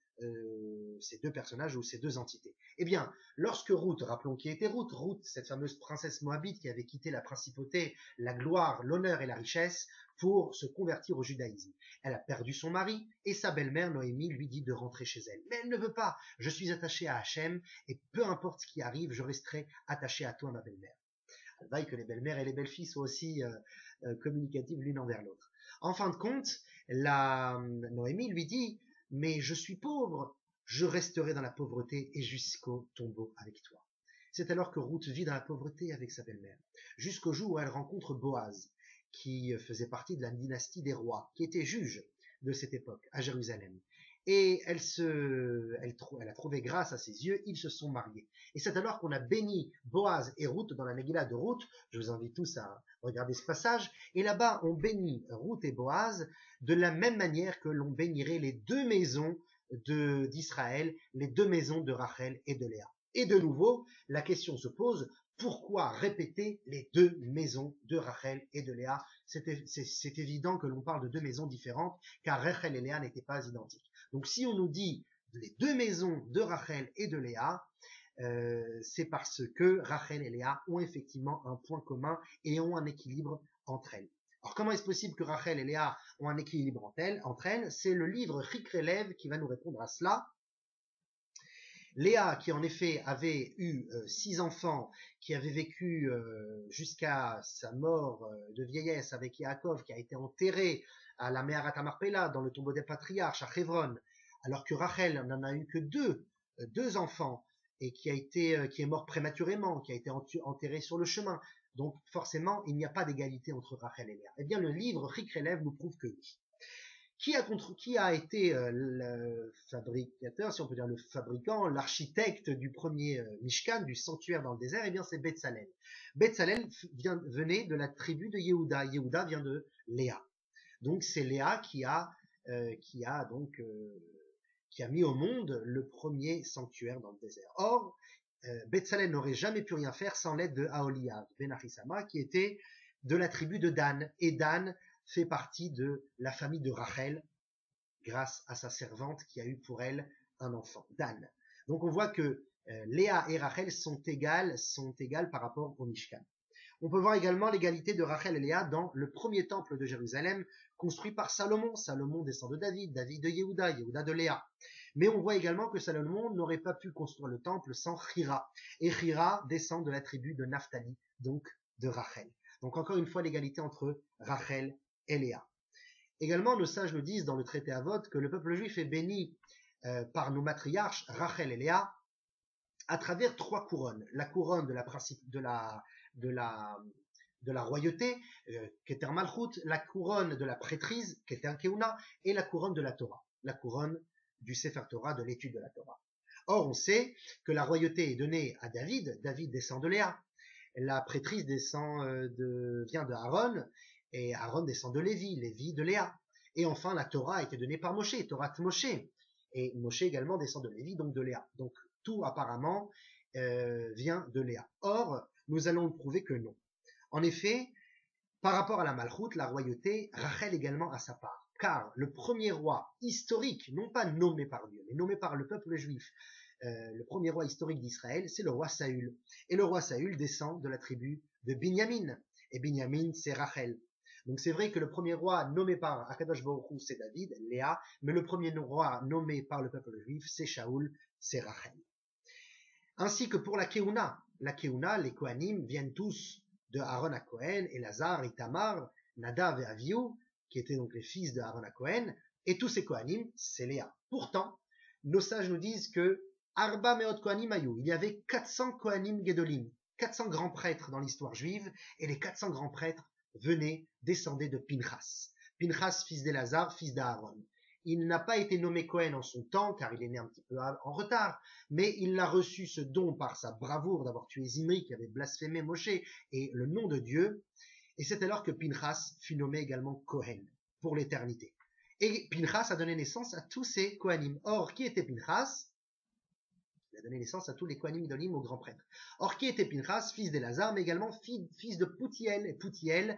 ces 2 personnages ou ces 2 entités. Eh bien, lorsque Ruth, rappelons qui était Ruth, cette fameuse princesse moabite qui avait quitté la principauté, la gloire, l'honneur et la richesse pour se convertir au judaïsme. Elle a perdu son mari et sa belle-mère Noémie lui dit de rentrer chez elle. Mais elle ne veut pas. Je suis attachée à Hachem et peu importe ce qui arrive, je resterai attachée à toi, ma belle-mère. Elle vaille que les belles-mères et les belles-filles soient aussi communicatives l'une envers l'autre. En fin de compte, Noémie lui dit « Mais je suis pauvre, je resterai dans la pauvreté et jusqu'au tombeau avec toi. » C'est alors que Ruth vit dans la pauvreté avec sa belle-mère, jusqu'au jour où elle rencontre Boaz, qui faisait partie de la dynastie des rois, qui était juge de cette époque à Jérusalem. Et elle a trouvé grâce à ses yeux, ils se sont mariés. Et c'est alors qu'on a béni Boaz et Ruth dans la Megillah de Ruth. Je vous invite tous à regarder ce passage. Et là-bas, on bénit Ruth et Boaz de la même manière que l'on bénirait les 2 maisons d'Israël, les 2 maisons de Rachel et de Léa. Et de nouveau, la question se pose, pourquoi répéter les 2 maisons de Rachel et de Léa? C'est évident que l'on parle de 2 maisons différentes, car Rachel et Léa n'étaient pas identiques. Donc si on nous dit les 2 maisons de Rachel et de Léa, c'est parce que Rachel et Léa ont effectivement un point commun et ont un équilibre entre elles. Alors comment est-ce possible que Rachel et Léa ont un équilibre entre elles? C'est le livre Chikrelev qui va nous répondre à cela. Léa, qui en effet avait eu 6 enfants, qui avait vécu jusqu'à sa mort de vieillesse avec Yaakov, qui a été enterré à la Meharat HaMarpela, dans le tombeau des patriarches, à Hebron, alors que Rachel n'en a eu que 2 enfants, et qui est mort prématurément, qui a été enterré sur le chemin. Donc forcément, il n'y a pas d'égalité entre Rachel et Léa. Eh bien, le livre Chikrelev nous prouve que oui. Qui a été le fabricateur, si on peut dire le fabricant, l'architecte du premier Mishkan, du sanctuaire dans le désert? Eh bien, c'est Betzalel. Betzalel venait de la tribu de Yehuda. Yehuda vient de Léa. Donc, c'est Léa qui a mis au monde le premier sanctuaire dans le désert. Or, Betzalel n'aurait jamais pu rien faire sans l'aide de Aholiab ben Achisama, qui était de la tribu de Dan. Et Dan fait partie de la famille de Rachel, grâce à sa servante qui a eu pour elle un enfant, Dan. Donc on voit que Léa et Rachel sont égales par rapport au Mishkan. On peut voir également l'égalité de Rachel et Léa dans le premier temple de Jérusalem, construit par Salomon. Salomon descend de David, David de Yehuda, Yehuda de Léa. Mais on voit également que Salomon n'aurait pas pu construire le temple sans Hira. Et Hira descend de la tribu de Naphtali, donc de Rachel. Donc encore une fois l'égalité entre Rachel et Léa. Également, nos sages nous disent dans le traité Avot que le peuple juif est béni par nos matriarches, Rachel et Léa, à travers 3 couronnes. La couronne de la royauté, Keter Malchut, la couronne de la prêtrise, Keter Keuna, et la couronne de la Torah, la couronne du Sefer Torah, de l'étude de la Torah. Or, on sait que la royauté est donnée à David, David descend de Léa, la prêtrise vient de Aaron, et Aaron descend de Lévi, Lévi de Léa. Et enfin, la Torah a été donnée par Moshe, Torah Moshe. Et Moshe également descend de Lévi, donc de Léa. Donc tout apparemment vient de Léa. Or, nous allons prouver que non. En effet, par rapport à la Malchoute, la royauté, Rachel également a sa part. Car le premier roi historique, non pas nommé par Dieu, mais nommé par le peuple juif, le premier roi historique d'Israël, c'est le roi Saül. Et le roi Saül descend de la tribu de Binyamin. Et Binyamin, c'est Rachel. Donc c'est vrai que le premier roi nommé par Akadosh Baruch Hu, c'est David, Léa, mais le premier roi nommé par le peuple juif, c'est Shaoul, c'est Rachel. Ainsi que pour la Keuna, les Kohanim viennent tous de Aaron à Cohen, Elazar, Itamar, Nadav et Avihu, qui étaient donc les fils de Aaron à Cohen, et tous ces Kohanim, c'est Léa. Pourtant, nos sages nous disent que Arba Meot Kohanim Ayou, il y avait 400 Kohanim Gedolim, 400 grands prêtres dans l'histoire juive, et les 400 grands prêtres descendaient de Pinchas. Pinchas, fils d'Elazar, fils d'Aaron. Il n'a pas été nommé Cohen en son temps, car il est né un petit peu en retard, mais il a reçu ce don par sa bravoure d'avoir tué Zimri, qui avait blasphémé Moshe, et le nom de Dieu. Et c'est alors que Pinchas fut nommé également Cohen, pour l'éternité. Et Pinchas a donné naissance à tous ces Kohanim. Or, qui était Pinchas? Il a donné naissance à tous les Kohanim Gedolim, aux grands prêtres. Or, qui était Pinchas? Fils d'Elazar, mais également fils de Poutiel. Et Poutiel,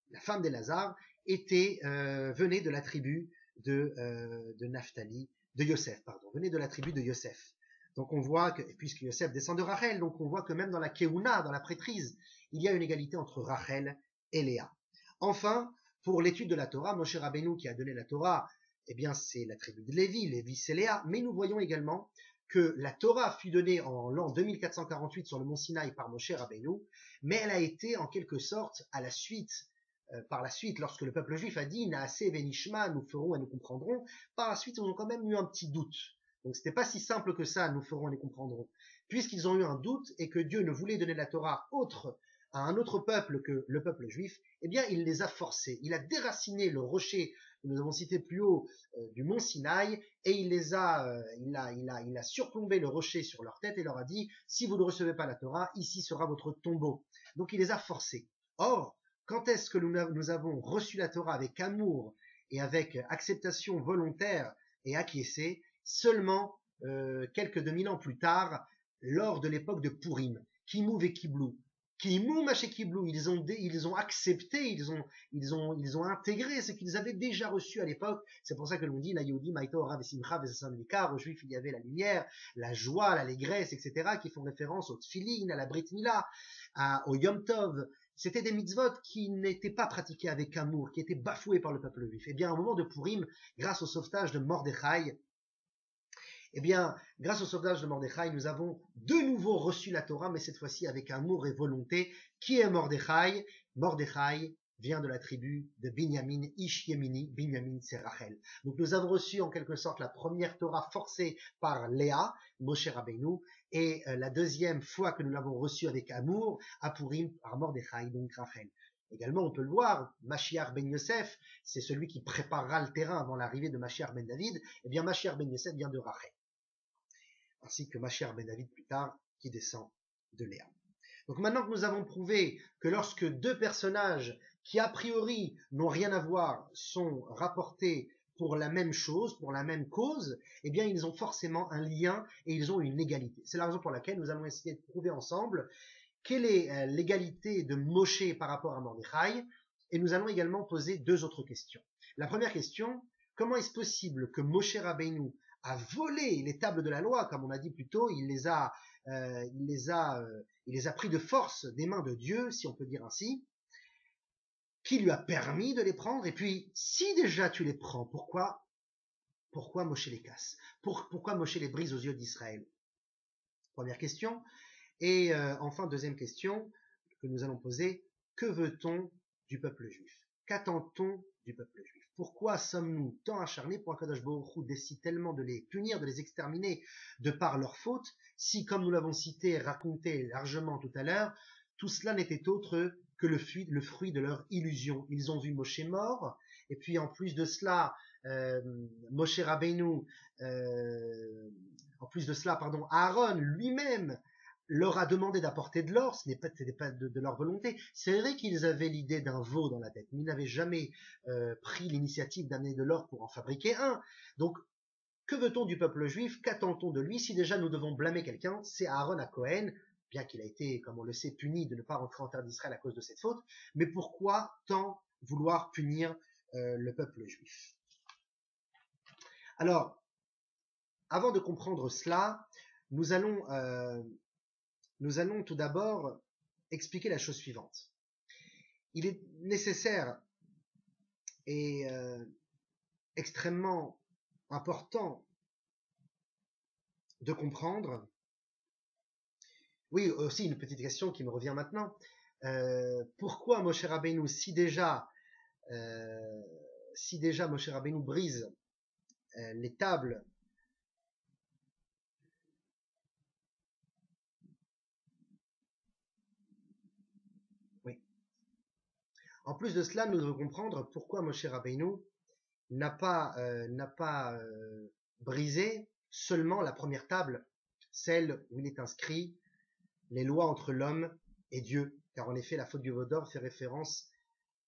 la femme d'Elazar, venait de la tribu de Naphtali, de Yosef, pardon, venait de la tribu de Yosef. Donc on voit que, puisque Yosef descend de Rachel, donc on voit que même dans la Keuna, dans la prêtrise, il y a une égalité entre Rachel et Léa. Enfin, pour l'étude de la Torah, Moshe Rabbeinu qui a donné la Torah, eh bien c'est la tribu de Lévi, Lévi c'est Léa, mais nous voyons également que la Torah fut donnée en l'an 2448 sur le mont Sinaï par Moshe Rabbeinu, mais elle a été en quelque sorte par la suite, lorsque le peuple juif a dit Naaseh Benishma, nous ferons et nous comprendrons, par la suite, ils ont quand même eu un petit doute. Donc, c'était pas si simple que ça, nous ferons et nous comprendrons. Puisqu'ils ont eu un doute et que Dieu ne voulait donner la Torah à un autre peuple que le peuple juif, eh bien, il les a forcés. Il a déraciné le rocher que nous avons cité plus haut du mont Sinaï et il a surplombé le rocher sur leur tête et leur a dit si vous ne recevez pas la Torah, ici sera votre tombeau. Donc, il les a forcés. Or, quand est-ce que nous avons reçu la Torah avec amour et avec acceptation volontaire et acquiescé? Seulement quelques 2000 ans plus tard, lors de l'époque de Purim. Kimou ve Kiblou. Kimou maché Kiblou. Ils ont accepté, ils ont intégré ce qu'ils avaient déjà reçu à l'époque. C'est pour ça que l'on dit la Yehudi Maïto Rav Simcha Vesasamlikar. Aux Juifs, il y avait la lumière, la joie, l'allégresse, etc., qui font référence au Tfilin, à la Brit Mila, au Yom Tov. C'était des mitzvot qui n'étaient pas pratiqués avec amour, qui étaient bafoués par le peuple juif. Et bien, au moment de Purim, grâce au sauvetage de Mordechai, nous avons de nouveau reçu la Torah, mais cette fois-ci avec amour et volonté. Qui est Mordechai? Mordechai vient de la tribu de Binyamin, Ish Yemini, Binyamin c'est Rachel. Donc nous avons reçu en quelque sorte la première Torah forcée par Léa, Moshe Rabbeinu, et la deuxième fois que nous l'avons reçue avec amour, à Purim, par Mordechai, donc Rachel. Également, on peut le voir, Mashiach ben Yosef, c'est celui qui préparera le terrain avant l'arrivée de Mashiach ben David. Eh bien, Mashiach ben Yosef vient de Rachel, ainsi que Mashiach ben David plus tard, qui descend de Léa. Donc maintenant que nous avons prouvé que lorsque deux personnages qui a priori n'ont rien à voir sont rapportés pour la même chose, pour la même cause, eh bien ils ont forcément un lien et ils ont une égalité. C'est la raison pour laquelle nous allons essayer de prouver ensemble quelle est l'égalité de Moshe par rapport à Mordechai, et nous allons également poser deux autres questions. La première question, comment est-ce possible que Moshe Rabbeinu a volé les tables de la loi, comme on a dit plus tôt, il les a pris de force des mains de Dieu, si on peut dire ainsi, qui lui a permis de les prendre, et puis, si déjà tu les prends, pourquoi Moshe les casse? Pourquoi Moshe les brise aux yeux d'Israël? Première question. Et enfin, deuxième question que nous allons poser, que veut-on du peuple juif? Qu'attend-on du peuple juif? Pourquoi sommes-nous tant acharnés pour Akadosh Baruch Hu décide tellement de les punir, de les exterminer de par leur faute, si, comme nous l'avons cité, raconté largement tout à l'heure, tout cela n'était autre que le fruit de leur illusion. Ils ont vu Moshe mort, et puis en plus de cela, Moshe Rabbeinu, Aaron lui-même leur a demandé d'apporter de l'or, ce n'était pas de leur volonté. C'est vrai qu'ils avaient l'idée d'un veau dans la tête, mais ils n'avaient jamais pris l'initiative d'amener de l'or pour en fabriquer un. Donc, Que veut-on du peuple juif? Qu'attend-on de lui? Si déjà nous devons blâmer quelqu'un, c'est Aaron à Cohen, bien qu'il a été, comme on le sait, puni de ne pas rentrer en terre d'Israël à cause de cette faute. Mais pourquoi tant vouloir punir le peuple juif? Alors, avant de comprendre cela, nous allons tout d'abord expliquer la chose suivante. Il est nécessaire et extrêmement important de comprendre. Oui, aussi une petite question qui me revient maintenant. Pourquoi Moshe Rabbeinu, si déjà Moshe Rabbeinu brise les tables oui. En plus de cela, nous devons comprendre pourquoi Moshe Rabbeinu n'a pas brisé seulement la première table, celle où il est inscrit les lois entre l'homme et Dieu. Car en effet, la faute du veau d'or fait référence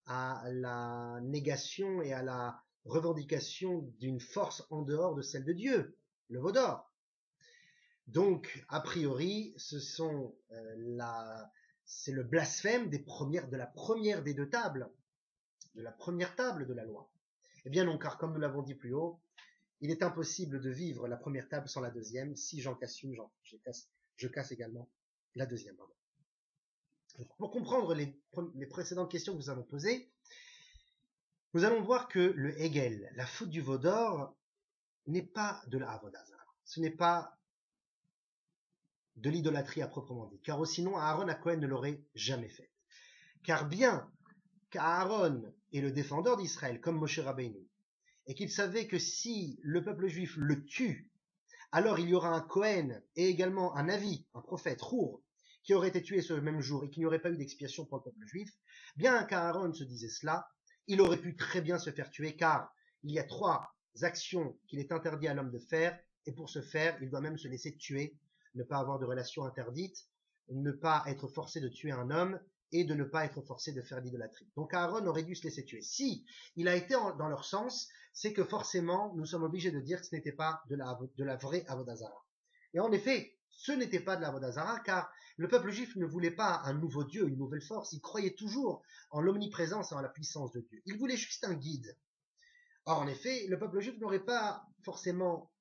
à la négation et à la revendication d'une force en dehors de celle de Dieu, le veau d'or. Donc, a priori, c'est le blasphème de la première des deux tables, de la première table de la loi. Eh bien non, car comme nous l'avons dit plus haut, il est impossible de vivre la première table sans la deuxième. Si j'en casse une, je casse également la deuxième. Pardon. Pour comprendre les précédentes questions que nous avons posées, nous allons voir que le Hegel, la faute du veau d'or, n'est pas de la Avodah Zarah. Ce n'est pas de l'idolâtrie à proprement dit, car sinon Aaron à Cohen ne l'aurait jamais fait. Car bien qu'Aaron est le défendeur d'Israël, comme Moshe Rabbeinu, et qu'il savait que si le peuple juif le tue, alors il y aura un Cohen et également un Navi, un prophète, Rour, qui aurait été tué ce même jour et qu'il n'y aurait pas eu d'expiation pour le peuple juif, bien qu'Aaron se disait cela, il aurait pu très bien se faire tuer, car il y a 3 actions qu'il est interdit à l'homme de faire, et pour ce faire, il doit même se laisser tuer, ne pas avoir de relations interdites, ne pas être forcé de tuer un homme, et de ne pas être forcé de faire l'idolâtrie. Donc Aaron aurait dû se laisser tuer. Si il a été dans leur sens, c'est que forcément, nous sommes obligés de dire que ce n'était pas de la vraie Avodah Zarah. Et en effet, ce n'était pas de la Avodah Zarah, car le peuple juif ne voulait pas un nouveau Dieu, une nouvelle force. Il croyait toujours en l'omniprésence et en la puissance de Dieu. Il voulait juste un guide. Or, en effet, le peuple juif n'aurait pas forcément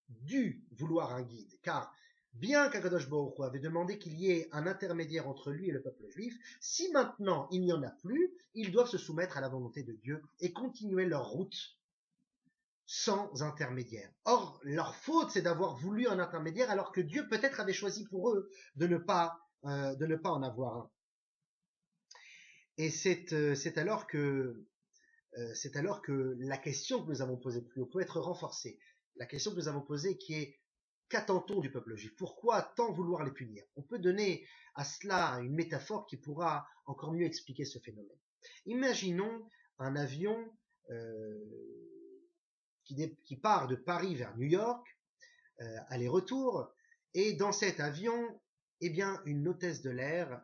dû vouloir un guide, car bien qu'Akadosh Baruch Hu avait demandé qu'il y ait un intermédiaire entre lui et le peuple juif, si maintenant il n'y en a plus, ils doivent se soumettre à la volonté de Dieu et continuer leur route sans intermédiaire. Or, leur faute, c'est d'avoir voulu un intermédiaire alors que Dieu peut-être avait choisi pour eux de ne pas en avoir un. Et c'est alors que la question que nous avons posée plus haut peut être renforcée. La question que nous avons posée qui est: qu'attend-on du peuple juif? Pourquoi tant vouloir les punir? On peut donner à cela une métaphore qui pourra encore mieux expliquer ce phénomène. Imaginons un avion qui part de Paris vers New York, aller-retour, et dans cet avion, eh bien, une hôtesse de l'air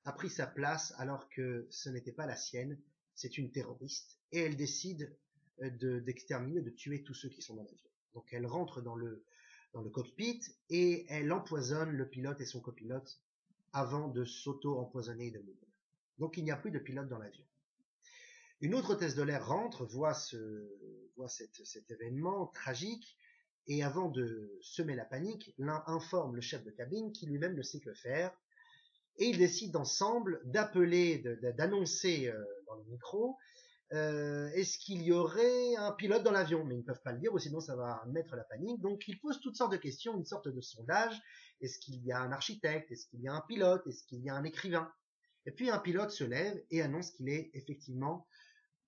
a pris sa place alors que ce n'était pas la sienne, c'est une terroriste, et elle décide d'exterminer, de tuer tous ceux qui sont dans l'avion. Donc elle rentre dans le cockpit et elle empoisonne le pilote et son copilote avant de s'auto-empoisonner et de mourir. Donc il n'y a plus de pilote dans l'avion. Une autre hôtesse de l'air rentre, voit cet événement tragique, et avant de semer la panique, l'un informe le chef de cabine qui lui-même ne sait que faire, et ils décident ensemble d'annoncer dans le micro est-ce qu'il y aurait un pilote dans l'avion, mais ils ne peuvent pas le dire, ou sinon ça va mettre la panique. Donc ils posent toutes sortes de questions, une sorte de sondage. Est-ce qu'il y a un architecte? Est-ce qu'il y a un pilote? Est-ce qu'il y a un écrivain? Et puis un pilote se lève et annonce qu'il est effectivement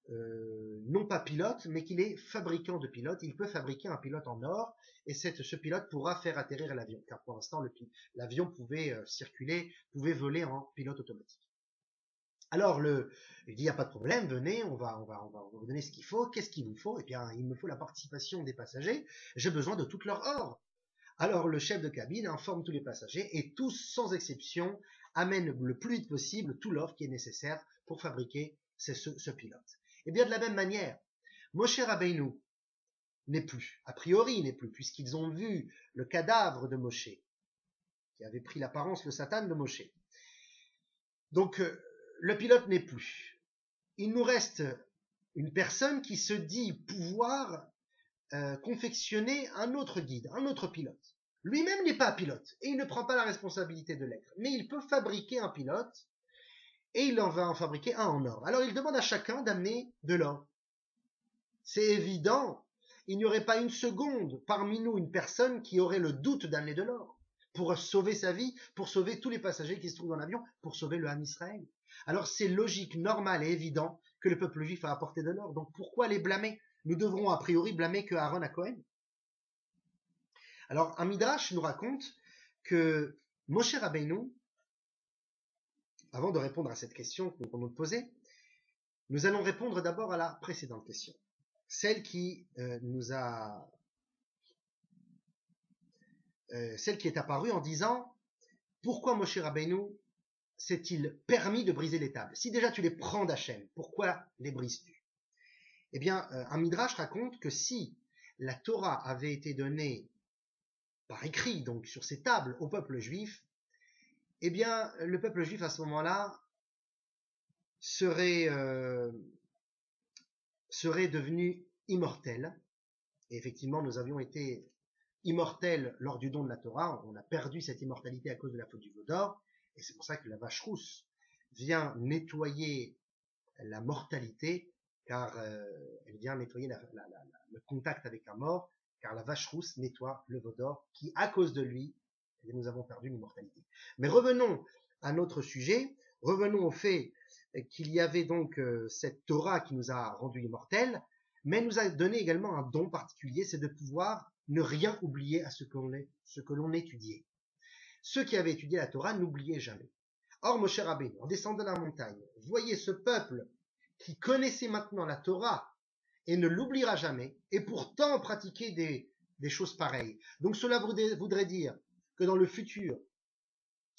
non pas pilote, mais qu'il est fabricant de pilotes. Il peut fabriquer un pilote en or, et ce pilote pourra faire atterrir l'avion, car pour l'instant l'avion pouvait pouvait voler en pilote automatique. Alors il dit: il n'y a pas de problème, venez, on va vous donner ce qu'il faut. Qu'est-ce qu'il vous faut? Eh bien, il me faut la participation des passagers, j'ai besoin de tout leur or. Alors le chef de cabine informe tous les passagers, et tous, sans exception, amènent le plus vite possible tout l'or qui est nécessaire pour fabriquer ce pilote. Et bien de la même manière, Moshe Rabbeinu n'est plus. A priori, il n'est plus, puisqu'ils ont vu le cadavre de Moshe, qui avait pris l'apparence, le Satan de Moshe. Donc, le pilote n'est plus. Il nous reste une personne qui se dit pouvoir confectionner un autre guide, un autre pilote. Lui-même n'est pas pilote, et il ne prend pas la responsabilité de l'être. Mais il peut fabriquer un pilote, et il en va en fabriquer un en or. Alors il demande à chacun d'amener de l'or. C'est évident, il n'y aurait pas une seconde parmi nous une personne qui aurait le doute d'amener de l'or pour sauver sa vie, pour sauver tous les passagers qui se trouvent dans l'avion, pour sauver le Ham Israël. Alors c'est logique, normal et évident que le peuple juif a apporté de l'or. Donc pourquoi les blâmer? Nous devrons a priori blâmer que Aaron à Cohen. Alors un Midrash nous raconte que Moshe Rabbeinu, avant de répondre à cette question qu'on nous posait, nous allons répondre d'abord à la précédente question. Celle qui celle qui est apparue en disant pourquoi Moshe Rabbeinu s'est-il permis de briser les tables? Si déjà tu les prends d'Hachem, pourquoi les brises-tu? Eh bien, un Midrash raconte que si la Torah avait été donnée par écrit, donc sur ces tables, au peuple juif, eh bien, le peuple juif à ce moment-là serait devenu immortel. Et effectivement, nous avions été immortels lors du don de la Torah. On a perdu cette immortalité à cause de la faute du veau d'or. Et c'est pour ça que la vache rousse vient nettoyer la mortalité, car elle vient nettoyer le contact avec un mort, car la vache rousse nettoie le veau d'or, qui, à cause de lui, nous avons perdu l'immortalité. Mais revenons à notre sujet, revenons au fait qu'il y avait donc cette Torah qui nous a rendus immortels, mais nous a donné également un don particulier, c'est de pouvoir ne rien oublier à ce que l'on étudiait. Ceux qui avaient étudié la Torah n'oubliaient jamais. Or, Moshe Rabbeinu, en descendant de la montagne, voyait ce peuple qui connaissait maintenant la Torah et ne l'oubliera jamais, et pourtant pratiquer des choses pareilles. Donc cela voudrait dire que dans le futur,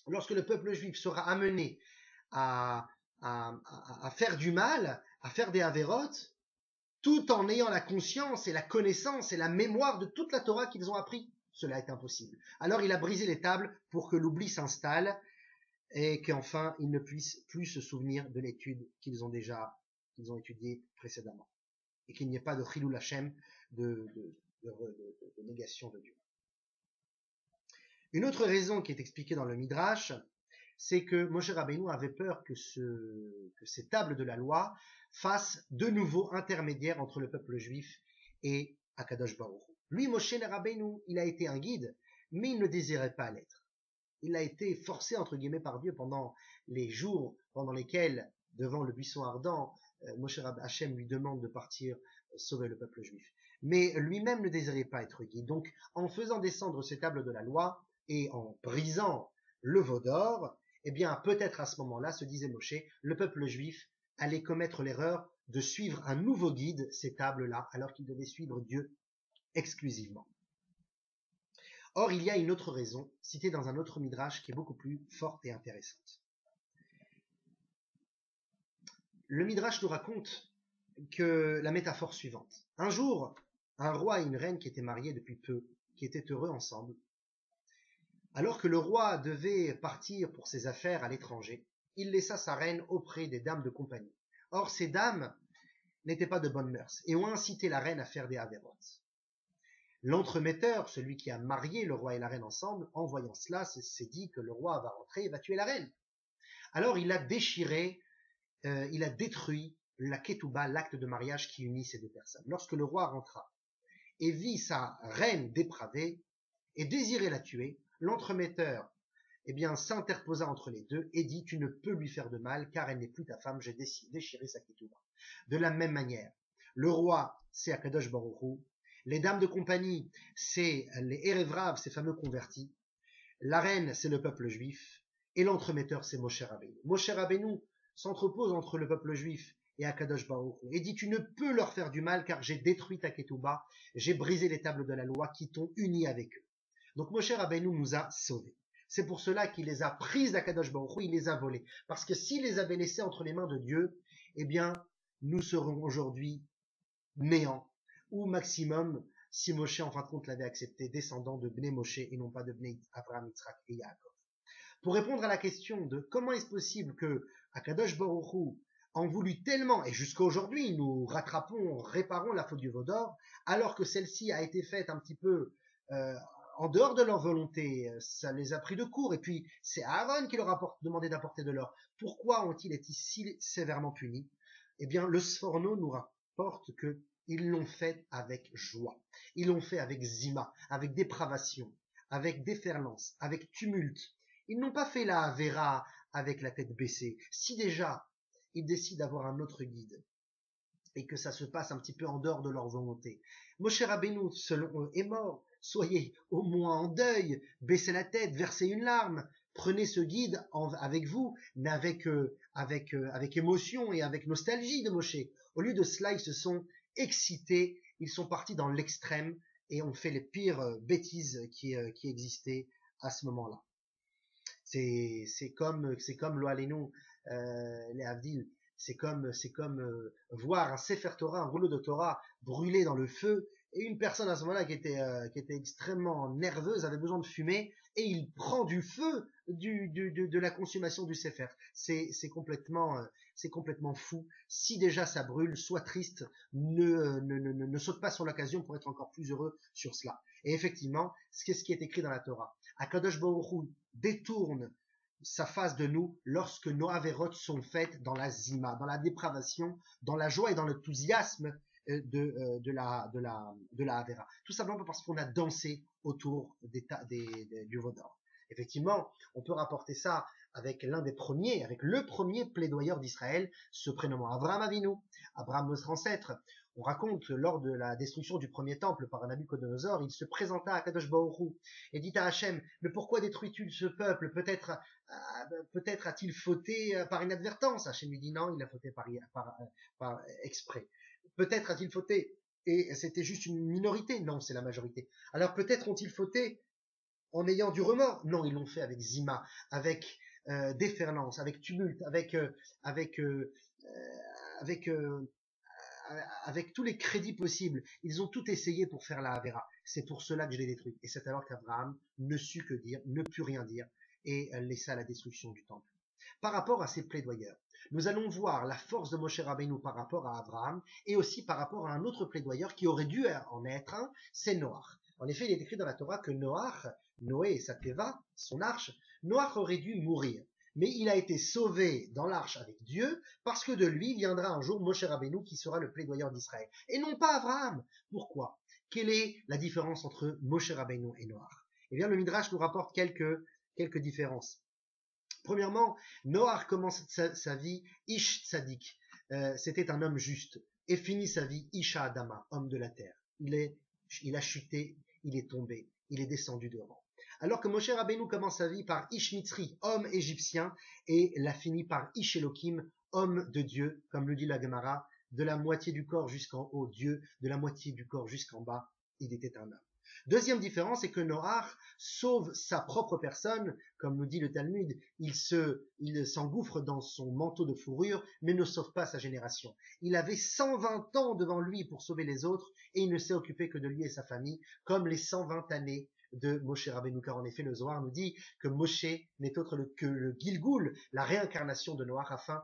lorsque le peuple juif sera amené à faire du mal, à faire des avérotes, tout en ayant la conscience et la connaissance et la mémoire de toute la Torah qu'ils ont appris, cela est impossible. Alors il a brisé les tables pour que l'oubli s'installe et qu'enfin ils ne puissent plus se souvenir de l'étude qu'ils ont étudiée précédemment. Et qu'il n'y ait pas de chilul Hashem, de négation de Dieu. Une autre raison qui est expliquée dans le Midrash, c'est que Moshe Rabbeinu avait peur que ces tables de la loi fassent de nouveau intermédiaire entre le peuple juif et Akadosh Baruch Hu. Lui, Moshe Rabbeinu, il a été un guide, mais il ne désirait pas l'être. Il a été forcé, entre guillemets, par Dieu pendant les jours pendant lesquels, devant le buisson ardent, Moshe Hachem lui demande de partir sauver le peuple juif. Mais lui-même ne désirait pas être guide. Donc, en faisant descendre ces tables de la loi et en brisant le veau d'or, eh bien, peut-être à ce moment-là, se disait Moshe, le peuple juif allait commettre l'erreur de suivre un nouveau guide, ces tables-là, alors qu'il devait suivre Dieu exclusivement. Or, il y a une autre raison, citée dans un autre midrash, qui est beaucoup plus forte et intéressante. Le midrash nous raconte que la métaphore suivante. Un jour, un roi et une reine qui étaient mariés depuis peu, qui étaient heureux ensemble, alors que le roi devait partir pour ses affaires à l'étranger, il laissa sa reine auprès des dames de compagnie. Or, ces dames n'étaient pas de bonnes mœurs et ont incité la reine à faire des avérotes. L'entremetteur, celui qui a marié le roi et la reine ensemble, en voyant cela, s'est dit que le roi va rentrer et va tuer la reine. Alors il a il a détruit la ketouba, l'acte de mariage qui unit ces deux personnes. Lorsque le roi rentra et vit sa reine dépravée et désirait la tuer, l'entremetteur s'interposa entre les deux et dit « Tu ne peux lui faire de mal car elle n'est plus ta femme, j'ai déchiré sa ketouba. » De la même manière, le roi, c'est Akadosh Baruch Hu, les dames de compagnie, c'est les Erevrav, ces fameux convertis, la reine, c'est le peuple juif, et l'entremetteur, c'est Moshe Rabbeinu. Moshe Rabbeinu s'entrepose entre le peuple juif et Akadosh Baruch Hu, et dit « Tu ne peux leur faire du mal car j'ai détruit ta ketouba, j'ai brisé les tables de la loi qui t'ont unis avec eux. » Donc Moshe Rabbeinu nous a sauvés. C'est pour cela qu'il les a prises d'Akadosh Baruch Hu, il les a volées. Parce que s'il les avait laissées entre les mains de Dieu, eh bien, nous serons aujourd'hui néants, ou maximum, si Moshe en fin de compte l'avait accepté, descendant de Bnei Moshe et non pas de Bnei Abraham, Yitzhak et Yaakov. Pour répondre à la question de comment est-ce possible que Akadosh Baruch Hu en voulut tellement, et jusqu'à aujourd'hui nous réparons la faute du veau d'or, alors que celle-ci a été faite un petit peu en dehors de leur volonté, ça les a pris de court, et puis c'est Aaron qui leur a demandé d'apporter de l'or. Pourquoi ont-ils été si sévèrement punis? Eh bien, le Sforno nous rapporte que ils l'ont fait avec joie, ils l'ont fait avec zima, avec dépravation, avec déferlance, avec tumulte. Ils n'ont pas fait la Avera avec la tête baissée. Si déjà ils décident d'avoir un autre guide et que ça se passe un petit peu en dehors de leur volonté, Moshe Rabbeinu, selon eux, est mort. Soyez au moins en deuil, baissez la tête, versez une larme, prenez ce guide avec vous, mais avec émotion et avec nostalgie de Moshe. Au lieu de cela, ils se sont excités, ils sont partis dans l'extrême et ont fait les pires bêtises qui existaient à ce moment-là. C'est comme Lo Aleinu, les Havdil, c'est comme voir un Sefer Torah, un rouleau de Torah brûlé dans le feu, et une personne à ce moment-là qui était extrêmement nerveuse, avait besoin de fumer, et il prend du feu de la consommation du Sefer. C'est complètement fou. Si déjà ça brûle, sois triste, ne saute pas sur l'occasion pour être encore plus heureux sur cela. Et effectivement, c'est ce qui est écrit dans la Torah. Akadosh Baruch Hu détourne sa face de nous lorsque nos avérotes sont faites dans la zima, dans la dépravation, dans la joie et dans l'enthousiasme de la avéra. Tout simplement parce qu'on a dansé autour du veau d'or. Effectivement, on peut rapporter ça avec le premier plaidoyeur d'Israël, se prénommant Abraham Avinu, Abraham notre ancêtre. On raconte lors de la destruction du premier temple par Nabuchodonosor, il se présenta à Kadosh Baruch Hu et dit à Hachem, mais pourquoi détruis-tu ce peuple? Peut-être a-t-il fauté par inadvertance. Hachem lui dit non, il a fauté par exprès. Peut-être a-t-il fauté et c'était juste une minorité. Non, c'est la majorité. Alors peut-être ont-ils fauté en ayant du remords. Non, ils l'ont fait avec zima, avec déferlance, avec tumulte, avec tous les crédits possibles. Ils ont tout essayé pour faire la Havera. C'est pour cela que je l'ai détruit. Et c'est alors qu'Abraham ne sut que dire, ne put rien dire, et laissa la destruction du temple. Par rapport à ces plaidoyeurs, nous allons voir la force de Moshe Rabbeinu par rapport à Abraham, et aussi par rapport à un autre plaidoyeur qui aurait dû en être un, c'est Noach. En effet, il est écrit dans la Torah que Noé et sa teva, son arche, Noach aurait dû mourir. Mais il a été sauvé dans l'arche avec Dieu, parce que de lui viendra un jour Moshe Rabbeinu qui sera le plaidoyeur d'Israël. Et non pas Abraham. Pourquoi? Quelle est la différence entre Moshe Rabbeinu et Noach? Eh bien, le Midrash nous rapporte quelques différences. Premièrement, Noach commence sa vie Ish Tzadik. C'était un homme juste. Et finit sa vie Isha Adama, homme de la terre. Il a chuté, il est tombé, il est descendu de rang. Alors que Moshe Rabbeinu commence sa vie par Ish Mitzri, homme égyptien, et l'a fini par Ish Elohim, homme de Dieu, comme le dit la Gemara, de la moitié du corps jusqu'en haut, Dieu, de la moitié du corps jusqu'en bas, il était un homme. Deuxième différence, c'est que Noach sauve sa propre personne, comme nous dit le Talmud, il s'engouffre dans son manteau de fourrure, mais ne sauve pas sa génération. Il avait 120 ans devant lui pour sauver les autres, et il ne s'est occupé que de lui et sa famille, comme les 120 années de Moshe Rabbeinu, car en effet le Zohar nous dit que Moshe n'est autre que le Gilgoul, la réincarnation de Noach, afin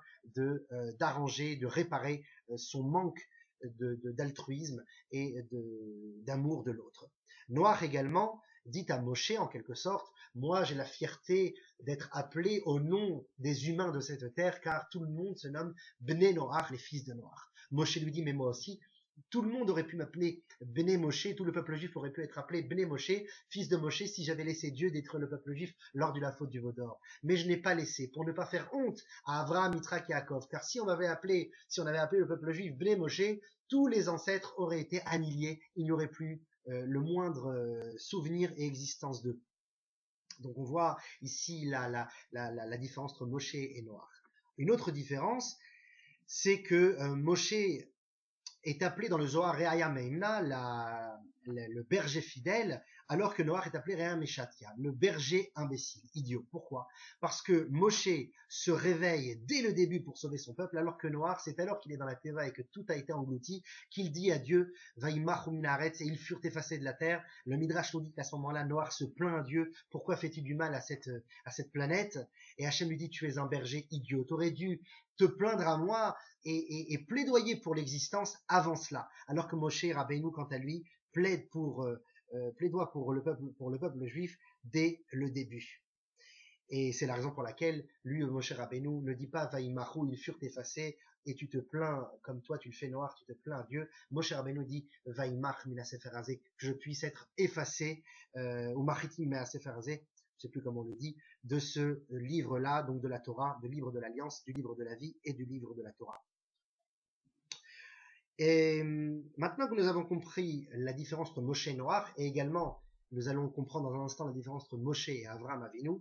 d'arranger, de réparer son manque d'altruisme et d'amour de l'autre. Noach également dit à Moshe en quelque sorte, moi j'ai la fierté d'être appelé au nom des humains de cette terre, car tout le monde se nomme Bnei Noach, les fils de Noach. Moshe lui dit, mais moi aussi, tout le monde aurait pu m'appeler Bnei Moshe, tout le peuple juif aurait pu être appelé Bnei Moshe, fils de Moshe, si j'avais laissé Dieu détruire le peuple juif lors de la faute du veau d'or. Mais je n'ai pas laissé, pour ne pas faire honte à Abraham, Yitzhak et Yaakov, car si on avait appelé le peuple juif Bnei Moshe, tous les ancêtres auraient été annihilés, il n'y aurait plus le moindre souvenir et existence d'eux. Donc on voit ici la différence entre Moshe et Noach. Une autre différence, c'est que Moshe est appelé dans le Zohar Re'aya Meimna, le berger fidèle, alors que Noach est appelé Réa Meshatia, le berger imbécile, idiot. Pourquoi? Parce que Moshe se réveille dès le début pour sauver son peuple, alors que Noach, c'est alors qu'il est dans la Teva et que tout a été englouti, qu'il dit à Dieu, Vaïmach minaretz, et ils furent effacés de la terre. Le Midrash nous dit qu'à ce moment-là, Noach se plaint à Dieu, pourquoi fais-tu du mal à cette planète? Et Hachem lui dit, tu es un berger idiot, t'aurais dû te plaindre à moi et plaidoyer pour l'existence avant cela. Alors que Moshe Rabbeinu, quant à lui, plaidoie pour le peuple juif dès le début. Et c'est la raison pour laquelle lui, Moshe Rabbeinu, ne dit pas Vaïmahu, ils furent effacés, et tu te plains, comme toi tu le fais Noir, tu te plains à Dieu. Moshe Rabbeinu dit Vaïmach mina sefer hazeh, que je puisse être effacé, ou machiti mina sefer hazeh, je sais plus comment on le dit, de ce livre-là, donc de la Torah, du livre de l'Alliance, du livre de la vie et du livre de la Torah. Et maintenant que nous avons compris la différence entre Moshe et Noach, et également nous allons comprendre dans un instant la différence entre Moshe et Avraham Avinu,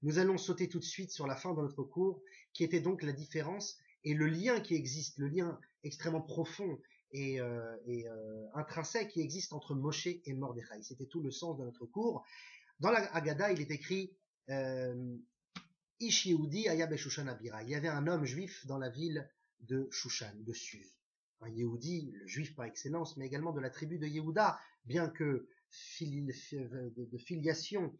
nous allons sauter tout de suite sur la fin de notre cours, qui était donc la différence et le lien qui existe, le lien extrêmement profond et intrinsèque qui existe entre Moshe et Mordechai. C'était tout le sens de notre cours. Dans la Haggadah, il est écrit Ish Yehudi aya beshushan abira. Il y avait un homme juif dans la ville de Shushan, de Suse. Un Yehudi, le juif par excellence, mais également de la tribu de Yehuda, bien que de filiation,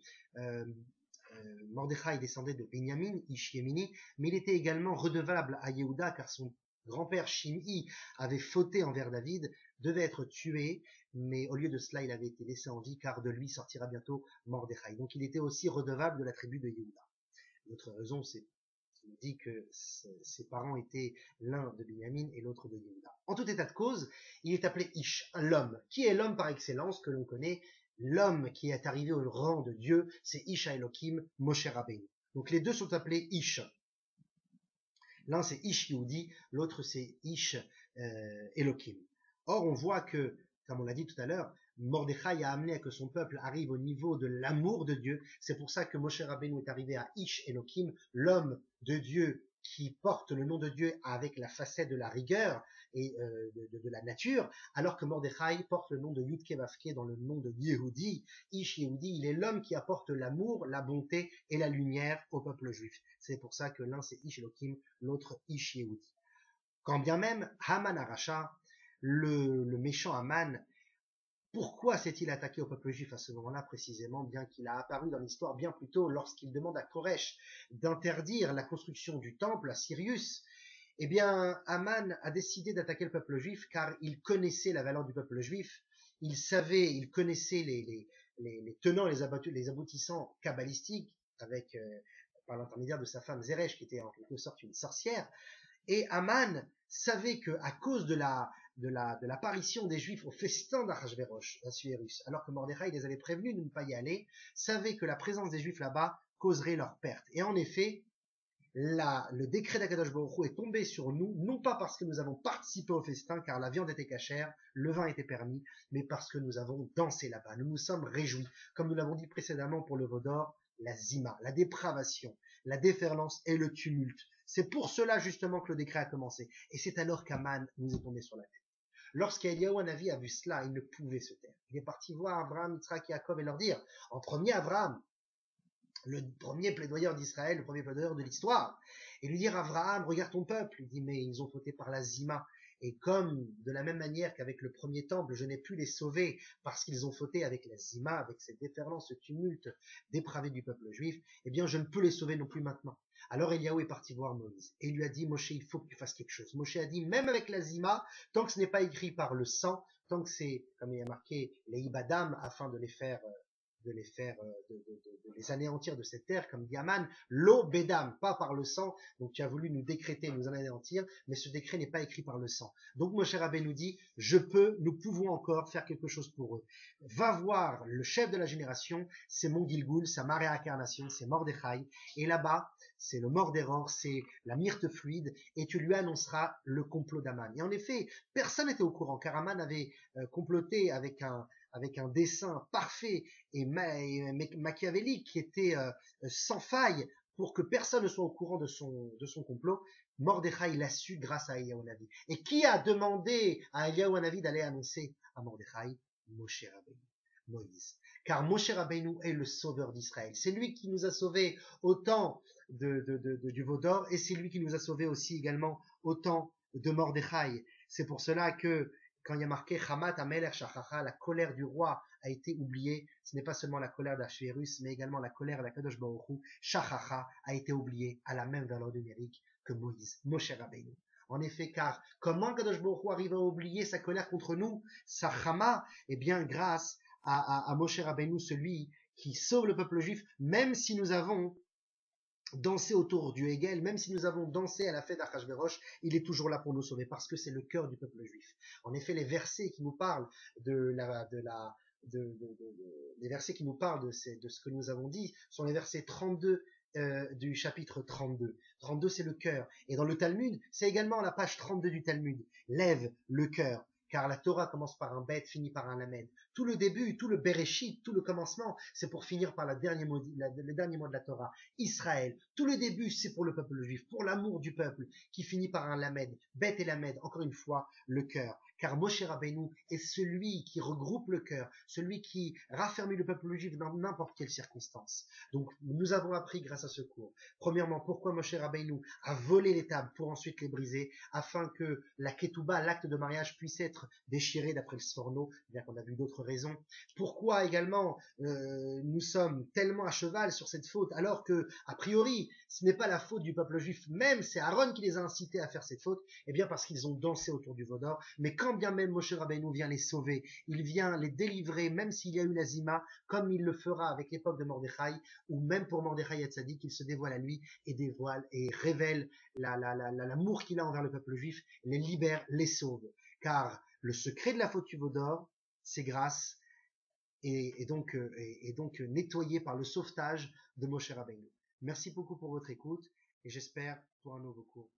Mordechai descendait de Binyamin, Ish Yemini, mais il était également redevable à Yehuda car son grand-père Shim'i avait fauté envers David, devait être tué, mais au lieu de cela, il avait été laissé en vie car de lui sortira bientôt Mordechai. Donc il était aussi redevable de la tribu de Yehuda. L'autre raison, c'est qu'il dit que ses parents étaient l'un de Binyamin et l'autre de Yehuda. En tout état de cause, il est appelé Ish, l'homme. Qui est l'homme par excellence que l'on connaît? L'homme qui est arrivé au rang de Dieu, c'est Ish Elohim, Moshe Rabbeinu. Donc les deux sont appelés Ish. L'un c'est Ish Yehudi, l'autre c'est Ish Elohim. Or on voit que, comme on l'a dit tout à l'heure, Mordechai a amené à que son peuple arrive au niveau de l'amour de Dieu. C'est pour ça que Moshe Rabbeinu est arrivé à Ish Elohim, l'homme de Dieu qui porte le nom de Dieu avec la facette de la rigueur et de la nature, alors que Mordechai porte le nom de Yudke Vavke dans le nom de Yehudi. Ish Yehudi, il est l'homme qui apporte l'amour, la bonté et la lumière au peuple juif. C'est pour ça que l'un c'est Ish Elohim, l'autre Ish Yehudi. Quand bien même Haman Aracha, le méchant Haman, pourquoi s'est-il attaqué au peuple juif à ce moment-là précisément, bien qu'il a apparu dans l'histoire bien plus tôt lorsqu'il demande à Koresh d'interdire la construction du temple à Sirius? Eh bien, Haman a décidé d'attaquer le peuple juif car il connaissait la valeur du peuple juif, il connaissait les tenants, les aboutissants kabbalistiques avec, par l'intermédiaire de sa femme Zeresh qui était en quelque sorte une sorcière. Et Haman savait que à cause de l'apparition des Juifs au festin d'Achashverosh, d'Assuérus, alors que Mordechai les avait prévenus de ne pas y aller, savait que la présence des Juifs là-bas causerait leur perte. Et en effet, le décret d'Akadosh Baruch Hu est tombé sur nous, non pas parce que nous avons participé au festin, car la viande était cachère, le vin était permis, mais parce que nous avons dansé là-bas. Nous nous sommes réjouis, comme nous l'avons dit précédemment pour le veau d'or, la zima, la dépravation, la déferlance et le tumulte. C'est pour cela justement que le décret a commencé. Et c'est alors qu'Aman nous est tombé sur la tête. Lorsqu'Eliaou Hanavi a vu cela, il ne pouvait se taire. Il est parti voir Abraham, Yitzhak et Yaakov et leur dire, en premier Abraham, le premier plaidoyeur d'Israël, le premier plaidoyeur de l'histoire, et lui dire Abraham, regarde ton peuple. Il dit, mais ils ont fauté par la zima. Et comme de la même manière qu'avec le premier temple, je n'ai pu les sauver parce qu'ils ont fauté avec la zima, avec cette déferlance, ce tumulte dépravé du peuple juif, eh bien je ne peux les sauver non plus maintenant. Alors Eliaou est parti voir Moïse et il lui a dit, Moshe, il faut que tu fasses quelque chose. Moshe a dit, même avec la zima, tant que ce n'est pas écrit par le sang, tant que c'est, comme il y a marqué, les ibadam, afin de les anéantir de cette terre, comme Diaman, l'eau bédam, pas par le sang. Donc tu as voulu nous décréter, nous anéantir, mais ce décret n'est pas écrit par le sang. Donc Moshe Rabbeinu nous dit, nous pouvons encore faire quelque chose pour eux. Va voir le chef de la génération, c'est mon Gilgul, sa marée incarnation, c'est Mordechai, et là-bas, c'est le Mordéror, c'est la myrte fluide, et tu lui annonceras le complot d'Aman. Et en effet, personne n'était au courant, car Aman avait comploté avec un dessin parfait et machiavélique qui était sans faille pour que personne ne soit au courant de son complot. Mordechai l'a su grâce à Eliaou Hanavi. Et qui a demandé à Eliaou Hanavi d'aller annoncer à Mordechai? Moshe Rabbeinu, Moïse. Car Moshe Rabbeinu est le sauveur d'Israël. C'est lui qui nous a sauvés au temps du veau d'or, et c'est lui qui nous a sauvés aussi également au temps de Mordechai. C'est pour cela que quand il y a marqué Hamat Amelech Shachacha, la colère du roi a été oubliée, ce n'est pas seulement la colère d'Achvérus, mais également la colère d'Akadosh Baruch Hu, Shachacha a été oubliée à la même valeur numérique que Moïse, Moshe Rabbeinu. En effet, car comment Kadosh Baruch Hu arrive à oublier sa colère contre nous, sa Chama, eh bien grâce à Moshe Rabbeinu, celui qui sauve le peuple juif, même si nous avons dansé autour du Hegel, même si nous avons dansé à la fête d'Achashverosh, il est toujours là pour nous sauver, parce que c'est le cœur du peuple juif. En effet, les versets qui nous parlent les versets qui nous parlent de ce que nous avons dit sont les versets 32 du chapitre 32. 32, c'est le cœur. Et dans le Talmud, c'est également la page 32 du Talmud. Lève le cœur. Car la Torah commence par un bet, finit par un lamed. Tout le début, tout le Bereshit, tout le commencement, c'est pour finir par le dernier mot de la Torah. Israël. Tout le début, c'est pour le peuple juif, pour l'amour du peuple, qui finit par un lamed. Bet et lamed, encore une fois, le cœur. Car Moshe Rabbeinu est celui qui regroupe le cœur, celui qui raffermit le peuple juif dans n'importe quelle circonstance. Donc, nous avons appris grâce à ce cours. Premièrement, pourquoi Moshe Rabbeinu a volé les tables pour ensuite les briser, afin que la ketouba, l'acte de mariage, puisse être déchiré d'après le Sforno, bien qu'on a vu d'autres raisons. Pourquoi également nous sommes tellement à cheval sur cette faute, alors que, a priori, ce n'est pas la faute du peuple juif, même c'est Aaron qui les a incités à faire cette faute, eh bien parce qu'ils ont dansé autour du veau d'or. Mais quand bien même Moshe Rabbeinu vient les sauver, il vient les délivrer, même s'il y a eu la zima, comme il le fera avec l'époque de Mordechai, ou même pour Mordechai Hatzadik, il se dévoile à lui et dévoile et révèle l'amour qu'il a envers le peuple juif, les libère, les sauve. Car le secret de la faute du veau d'or, c'est grâce et donc nettoyé par le sauvetage de Moshe Rabbeinu. Merci beaucoup pour votre écoute et j'espère pour un nouveau cours.